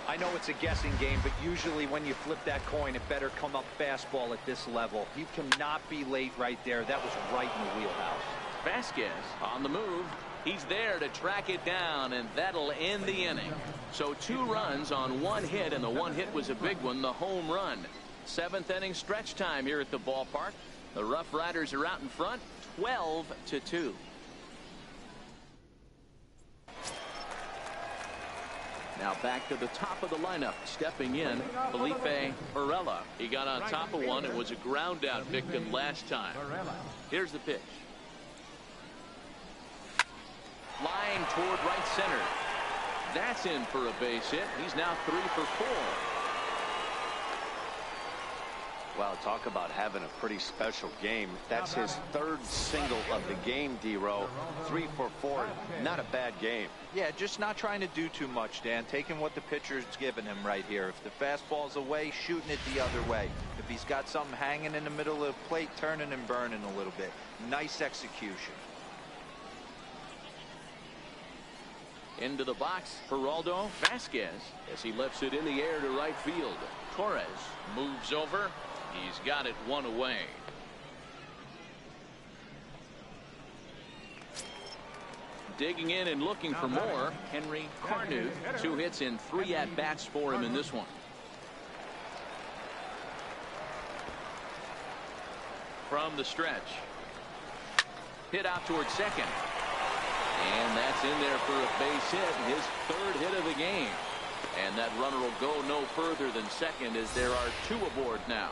I know it's a guessing game, but usually when you flip that coin, it better come up fastball at this level. You cannot be late right there. That was right in the wheelhouse. Vasquez on the move. He's there to track it down, and that'll end the inning. So 2 runs on 1 hit, and the 1 hit was a big one, the home run. 7th inning stretch time here at the ballpark. The Rough Riders are out in front, 12-2. Now back to the top of the lineup. Stepping in, Felipe Varela. He got on top of one and was a ground out victim last time. Here's the pitch. Flying toward right center. That's in for a base hit. He's now 3 for 4. Well, talk about having a pretty special game. That's his 3rd single of the game, D-Row. 3 for 4. Not a bad game. Yeah, just not trying to do too much, Dan. Taking what the pitcher's giving him right here. If the fastball's away, shooting it the other way. If he's got something hanging in the middle of the plate, turning and burning a little bit. Nice execution. Into the box, Geraldo Vasquez, as he lifts it in the air to right field. Torres moves over. He's got it 1 away. Digging in and looking for more, Henry Carnuth. 2 hits and 3 at-bats for him in this one. From the stretch. Hit out towards second. And that's in there for a base hit, his 3rd hit of the game. And that runner will go no further than second as there are 2 aboard now.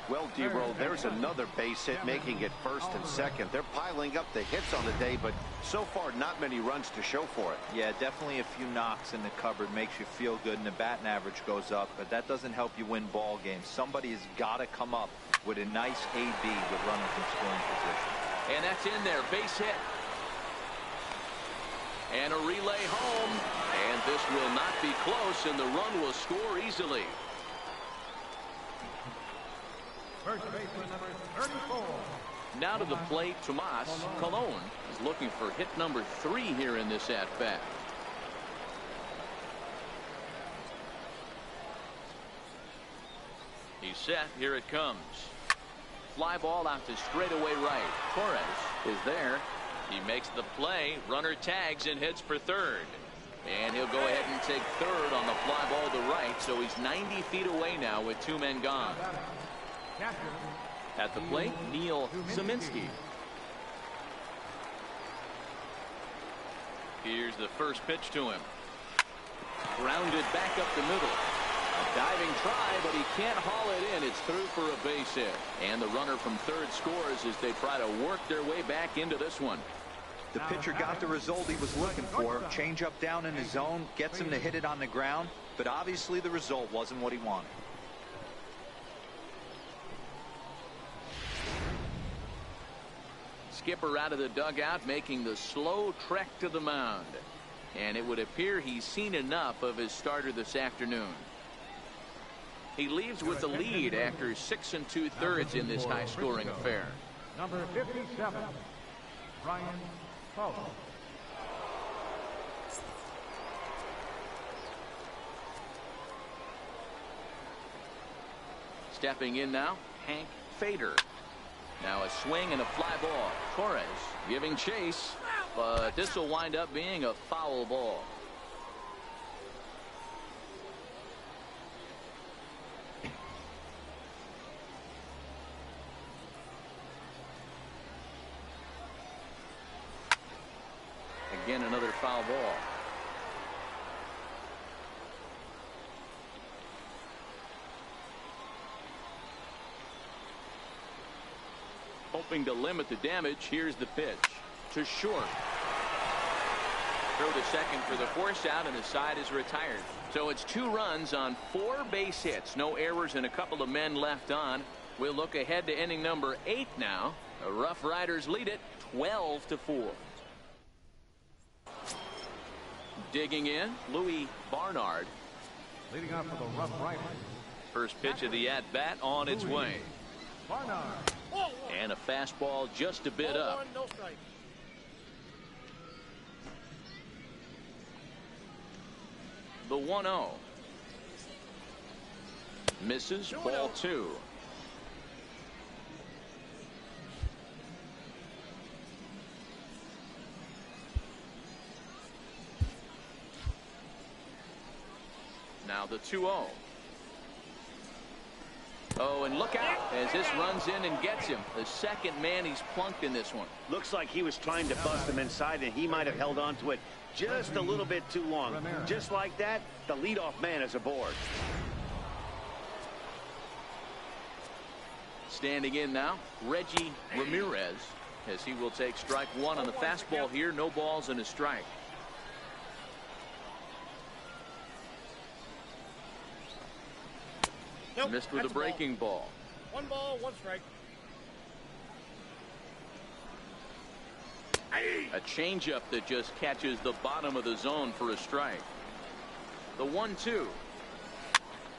Well, D-Row, there's another base hit, making it 1st and 2nd. They're piling up the hits on the day, but so far not many runs to show for it. Yeah, definitely a few knocks in the cupboard makes you feel good, and the batting average goes up, but that doesn't help you win ball games. Somebody has got to come up with a nice AB with runners in scoring position. And that's in there, base hit. And a relay home, and this will not be close, and the run will score easily. First baseman number 34. Now to the plate, Tomas Colon is looking for hit number 3 here in this at-bat. He's set. Here it comes. Fly ball out to straightaway right. Torres is there. He makes the play. Runner tags and hits for 3rd. And he'll go ahead and take 3rd on the fly ball to right. So he's 90 feet away now with 2 men gone. At the plate, Neil Zeminski. Here's the first pitch to him. Grounded back up the middle. A diving try, but he can't haul it in. It's through for a base hit. And the runner from 3rd scores as they try to work their way back into this one. The pitcher got the result he was looking for. Change up down in his zone, gets him to hit it on the ground, but obviously the result wasn't what he wanted. Skipper out of the dugout making the slow trek to the mound. And it would appear he's seen enough of his starter this afternoon. He leaves with the lead after 6 2/3 in this high-scoring affair. Number 57, Ryan Poe. Stepping in now, Hank Fader. Now a swing and a fly ball. Torres giving chase, but this will wind up being a foul ball. another foul ball. Hoping to limit the damage. Here's the pitch to short. Throw to second for the force out, and the side is retired. So it's 2 runs on 4 base hits. No errors and a couple of men left on. We'll look ahead to inning number 8 now. The Rough Riders lead it 12-4. Digging in, Louis Barnard. Leading off for the Rough Riders. First pitch of the at-bat on its way. Barnard. And a fastball just a bit up. No strike. The 1-0. Misses, ball 2. Now the 2-0. Oh, and look out as this runs in and gets him. The second man he's plunked in this one. Looks like he was trying to bust him inside, and he might have held on to it just a little bit too long. Just like that, the leadoff man is aboard. Standing in now, Reggie Ramirez, as he will take strike 1 on the fastball here. No balls and a strike. Nope, missed with a breaking ball. 1 ball, 1 strike. A changeup that just catches the bottom of the zone for a strike. The 1-2.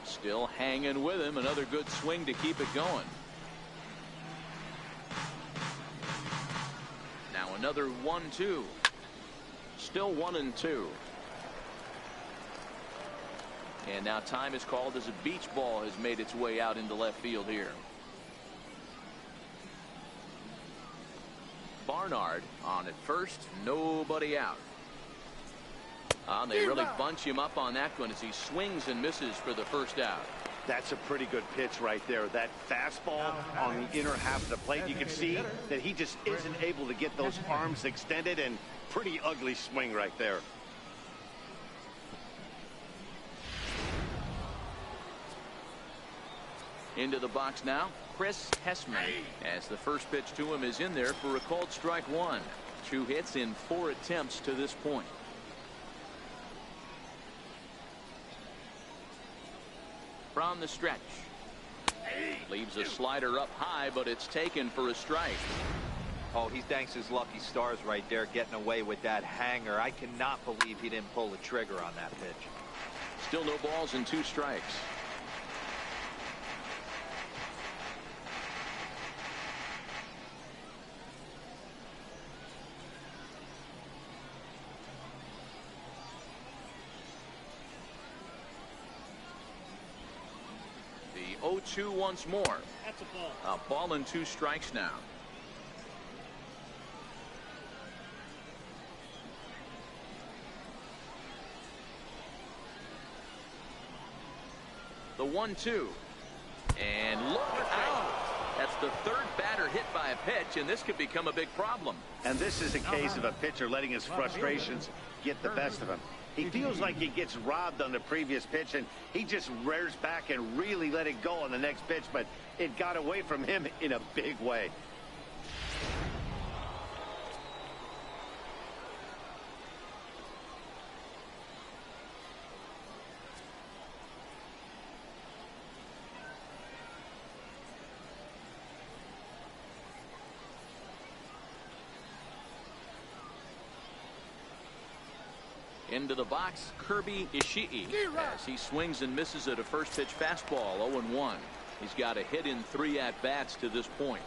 Still hanging with him. Another good swing to keep it going. Now another 1-2. Still 1-2. And now time is called as a beach ball has made its way out into left field here. Barnard on at first, nobody out. They really bunch him up on that one as he swings and misses for the first out. That's a pretty good pitch right there. That fastball on the inner half of the plate. You can see that he just isn't able to get those arms extended, and pretty ugly swing right there. Into the box now, Chris Hessman, as the first pitch to him is in there for a called strike 1. 2 hits in 4 attempts to this point. From the stretch. Leaves a slider up high, but it's taken for a strike. Oh, he thanks his lucky stars right there, getting away with that hanger. I cannot believe he didn't pull the trigger on that pitch. Still no balls and 2 strikes. The 0-2 once more. That's a ball. A ball and 2 strikes now. The 1-2. And look out. That's the 3rd batter hit by a pitch, and this could become a big problem. And this is a case of a pitcher letting his frustrations get the best of him. He feels like he gets robbed on the previous pitch, and he just rears back and really let it go on the next pitch, but it got away from him in a big way. Into the box, Kirby Ishii, as he swings and misses at a first pitch fastball. 0-1. He's got a hit in 3 at-bats to this point.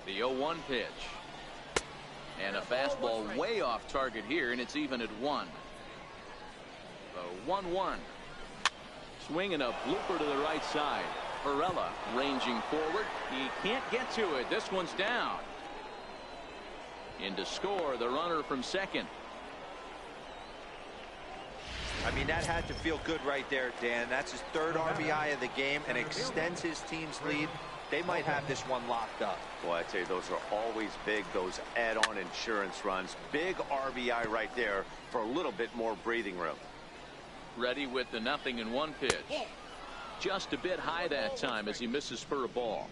The 0-1 pitch. And a fastball way off target here, and it's even at 1. The 1-1. Swinging a blooper to the right side. Perella ranging forward. He can't get to it. This one's down. In to score, the runner from second. I mean, that had to feel good right there, Dan. That's his 3rd RBI of the game and extends his team's lead they might have this one locked up. Boy, I tell you, those are always big, those add-on insurance runs. Big RBI right there for a little bit more breathing room. Ready with the 0-1 pitch. Just a bit high that time as he misses for a ball.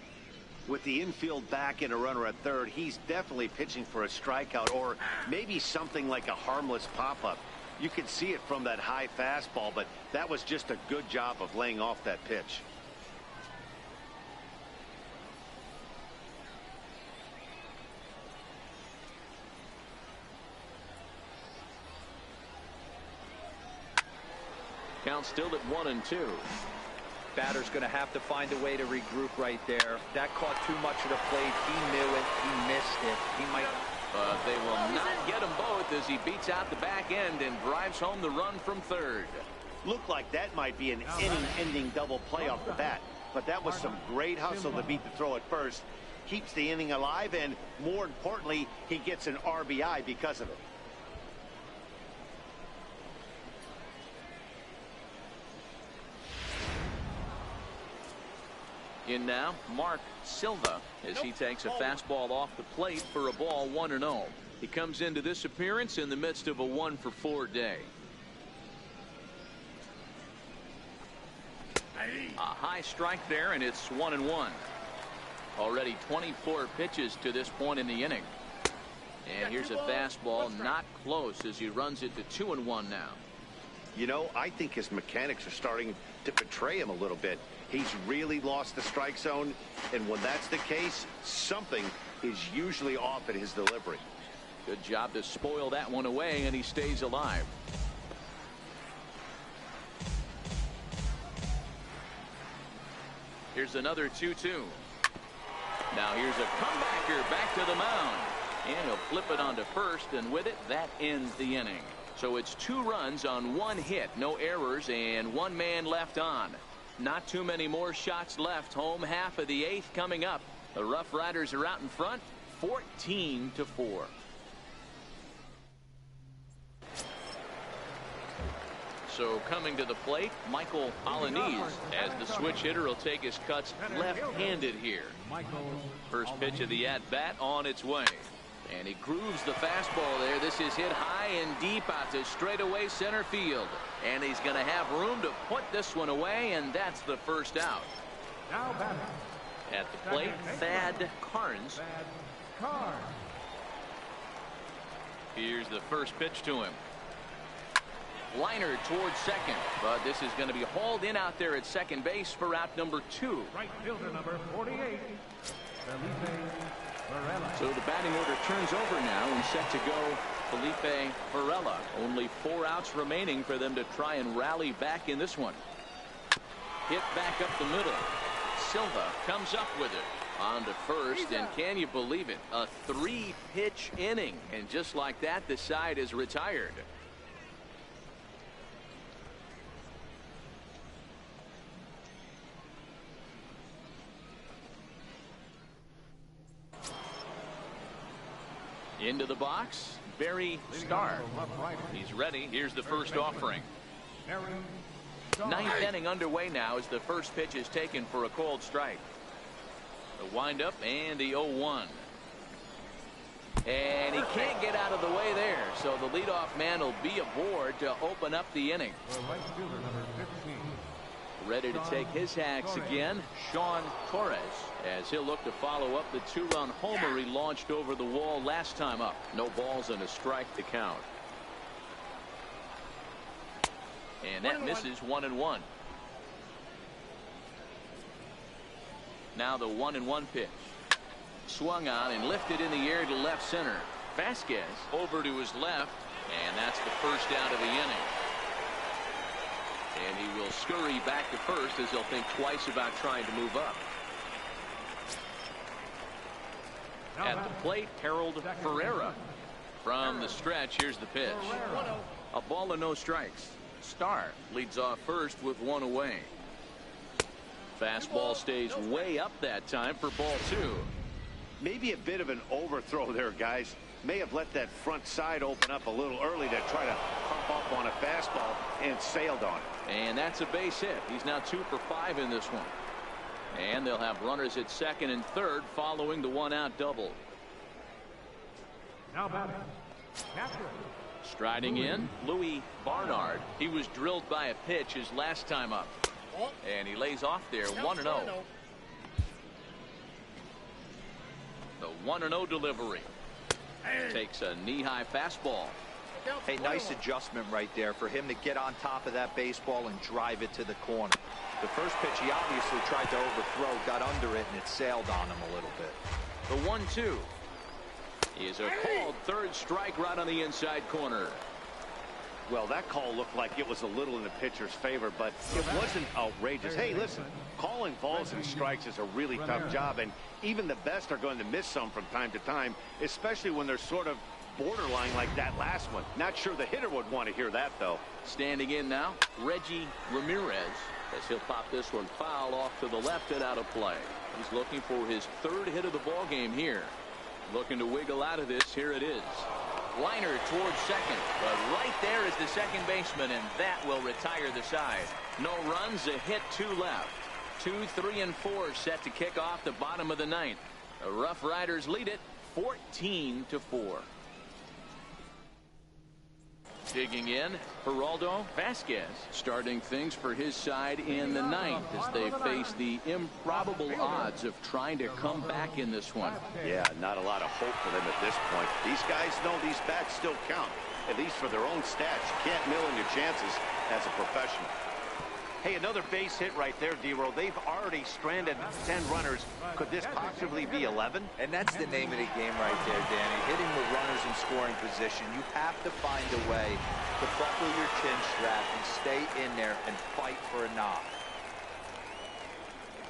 With the infield back and a runner at third, he's definitely pitching for a strikeout or maybe something like a harmless pop-up. You can see it from that high fastball, but that was just a good job of laying off that pitch. Count still at 1-2. Batter's going to have to find a way to regroup right there. That caught too much of the plate. He knew it. He missed it. He might. But they will not get them both as he beats out the back end and drives home the run from third. Looked like that might be an inning-ending double play off the bat, but that was some great hustle to beat the throw at first. Keeps the inning alive, and more importantly, he gets an RBI because of it. In now, Mark Silva as he takes a fastball off the plate for a ball 1-0. He comes into this appearance in the midst of a 1-for-4 day. A high strike there, and it's 1-1. Already 24 pitches to this point in the inning. And here's a fastball not close as he runs it to 2-1 now. You know, I think his mechanics are starting to betray him a little bit. He's really lost the strike zone, and when that's the case, something is usually off at his delivery. Good job to spoil that one away, and he stays alive. Here's another 2-2. Now here's a comebacker back to the mound, and he'll flip it onto first, and with it, that ends the inning. So it's 2 runs on 1 hit, no errors, and 1 man left on. Not too many more shots left. Home half of the 8th coming up. The RuffRiders are out in front, 14-4. So coming to the plate, Michael Alaniz, as the switch hitter will take his cuts left-handed here. First pitch of the at-bat on its way. And he grooves the fastball there. This is hit high and deep out to straightaway center field. And he's going to have room to put this one away, and that's the first out. At the plate, Thad Carnes. Here's the first pitch to him. Liner towards second, but this is going to be hauled in out there at second base for out number 2. Right fielder number 48, Felipe Varela. So the batting order turns over now and set to go Felipe Varela. Only 4 outs remaining for them to try and rally back in this one. Hit back up the middle. Silva comes up with it on to first, and can you believe it? A 3-pitch inning, and just like that, the side is retired. Into the box, Barry Starr. He's ready. Here's the first offering. 9th inning underway now as the first pitch is taken for a called strike. The windup and the 0-1. And he can't get out of the way there, so the leadoff man will be aboard to open up the inning. Ready to take his hacks again, Sean Torres, as he'll look to follow up the 2-run homer he launched over the wall last time up. No balls and a strike to count. And that misses 1-1. Now the 1-1 pitch. Swung on and lifted in the air to left center. Vasquez over to his left, and that's the first out of the inning. And he will scurry back to first as he'll think twice about trying to move up. At the plate, Harold Ferreira. From the stretch, here's the pitch. A ball and no strikes. Starr leads off first with 1 away. Fastball stays way up that time for ball 2. Maybe a bit of an overthrow there, guys. May have let that front side open up a little early to try to pump up on a fastball and sailed on it. And that's a base hit. He's now 2 for 5 in this one. And they'll have runners at second and third following the one-out double. Now batting, catcher. Striding in, Louis Barnard. He was drilled by a pitch his last time up. And he lays off there, 1-0. The 1-0 delivery. Takes a knee-high fastball. Hey, nice adjustment right there for him to get on top of that baseball and drive it to the corner. The first pitch he obviously tried to overthrow, got under it, and it sailed on him a little bit. The 1-2 is a called third strike right on the inside corner. Well, that call looked like it was a little in the pitcher's favor, but it wasn't outrageous. Hey, listen, calling balls and strikes is a really tough job, and even the best are going to miss some from time to time, especially when they're sort of borderline like that last one. Not sure the hitter would want to hear that, though. Standing in now, Reggie Ramirez, as he'll pop this one foul off to the left and out of play. He's looking for his third hit of the ball game here. Looking to wiggle out of this. Here it is. Liner towards second, but right there is the second baseman, and that will retire the side. No runs, a hit, 2 left. 2, 3, and 4 set to kick off the bottom of the ninth. The Rough Riders lead it 14-4. Digging in, Geraldo Vasquez starting things for his side in the ninth as they face the improbable odds of trying to come back in this one. Yeah, not a lot of hope for them at this point. These guys know these bats still count, at least for their own stats. You can't mill in your chances as a professional. Hey, another base hit right there, D-Roll. They've already stranded 10 runners. Could this possibly be 11? And that's the name of the game right there, Danny. Hitting with runners in scoring position. You have to find a way to buckle your chin strap and stay in there and fight for a knock.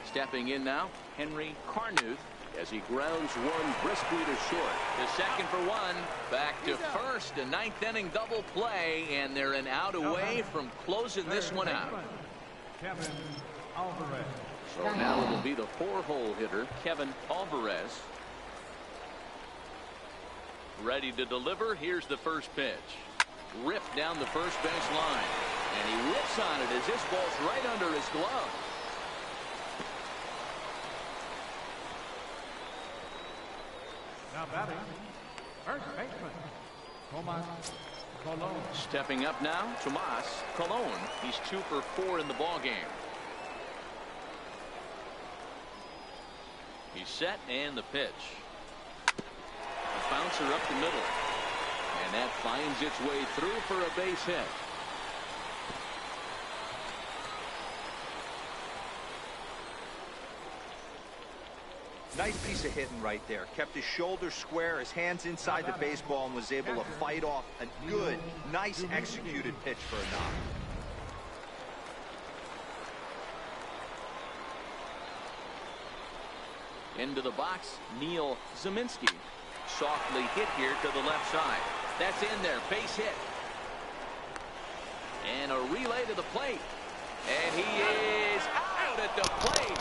Stepping in now, Henry Carnuth as he grounds one briskly to short. The second for one. Back to first. A ninth inning double play, and they're an out away from closing this one out. Kevin Alvarez. So now it'll be the 4-hole hitter, Kevin Alvarez. Ready to deliver. Here's the first pitch. Ripped down the first base line. And he whips on it as this ball's right under his glove. Now batting, first baseman, Tomas Colon. Stepping up now, Tomas Colon. He's 2 for 4 in the ball game. He's set, and the pitch. A bouncer up the middle. And that finds its way through for a base hit. Nice piece of hitting right there. Kept his shoulders square, his hands inside the baseball, and was able to fight off a good, nice executed pitch for a knock. Into the box, Neil Zeminski. Softly hit here to the left side. That's in there, base hit. And a relay to the plate. And he is out at the plate.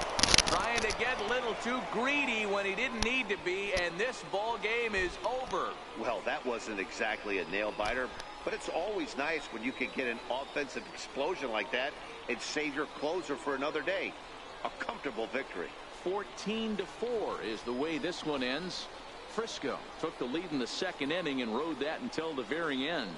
Trying to get a little too greedy when he didn't need to be, and this ball game is over. Well, that wasn't exactly a nail-biter, but it's always nice when you can get an offensive explosion like that and save your closer for another day. A comfortable victory. 14-4 is the way this one ends. Frisco took the lead in the second inning and rode that until the very end.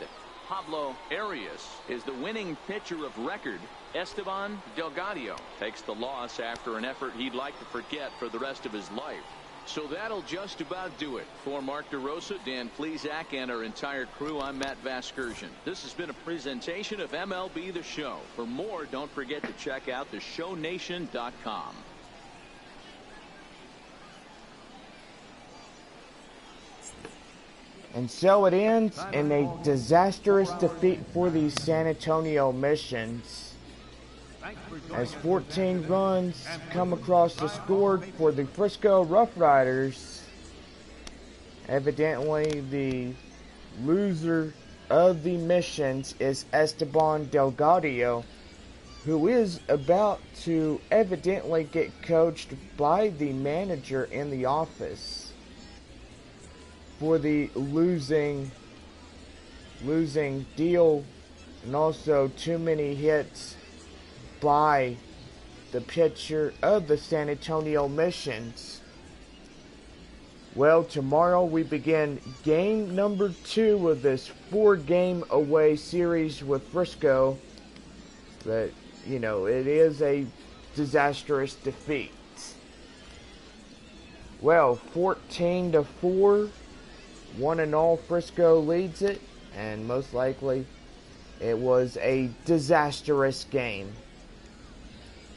Pablo Arias is the winning pitcher of record. Esteban Delgado takes the loss after an effort he'd like to forget for the rest of his life. So that'll just about do it. For Mark DeRosa, Dan Plesac, and our entire crew, I'm Matt Vasgersian. This has been a presentation of MLB The Show. For more, don't forget to check out theshownation.com. And so it ends in a disastrous defeat for the San Antonio Missions, as 14 runs come across the score for the Frisco RuffRiders. Evidently, the loser of the Missions is Esteban Delgado, who is about to evidently get coached by the manager in the office for the losing deal, and also too many hits by the pitcher of the San Antonio Missions. Well, tomorrow we begin game number 2 of this 4-game away series with Frisco. But, you know, it is a disastrous defeat. Well, 14-4, 1-0 Frisco leads it, and most likely it was a disastrous game.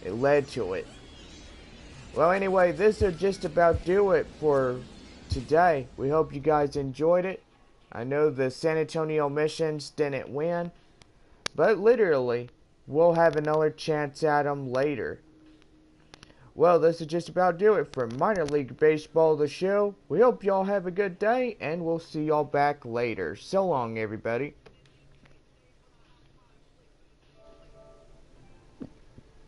It led to it. Well, anyway, this will just about do it for today. We hope you guys enjoyed it. I know the San Antonio Missions didn't win, but literally, we'll have another chance at them later. Well, this will just about do it for Minor League Baseball, the show. We hope y'all have a good day, and we'll see y'all back later. So long, everybody.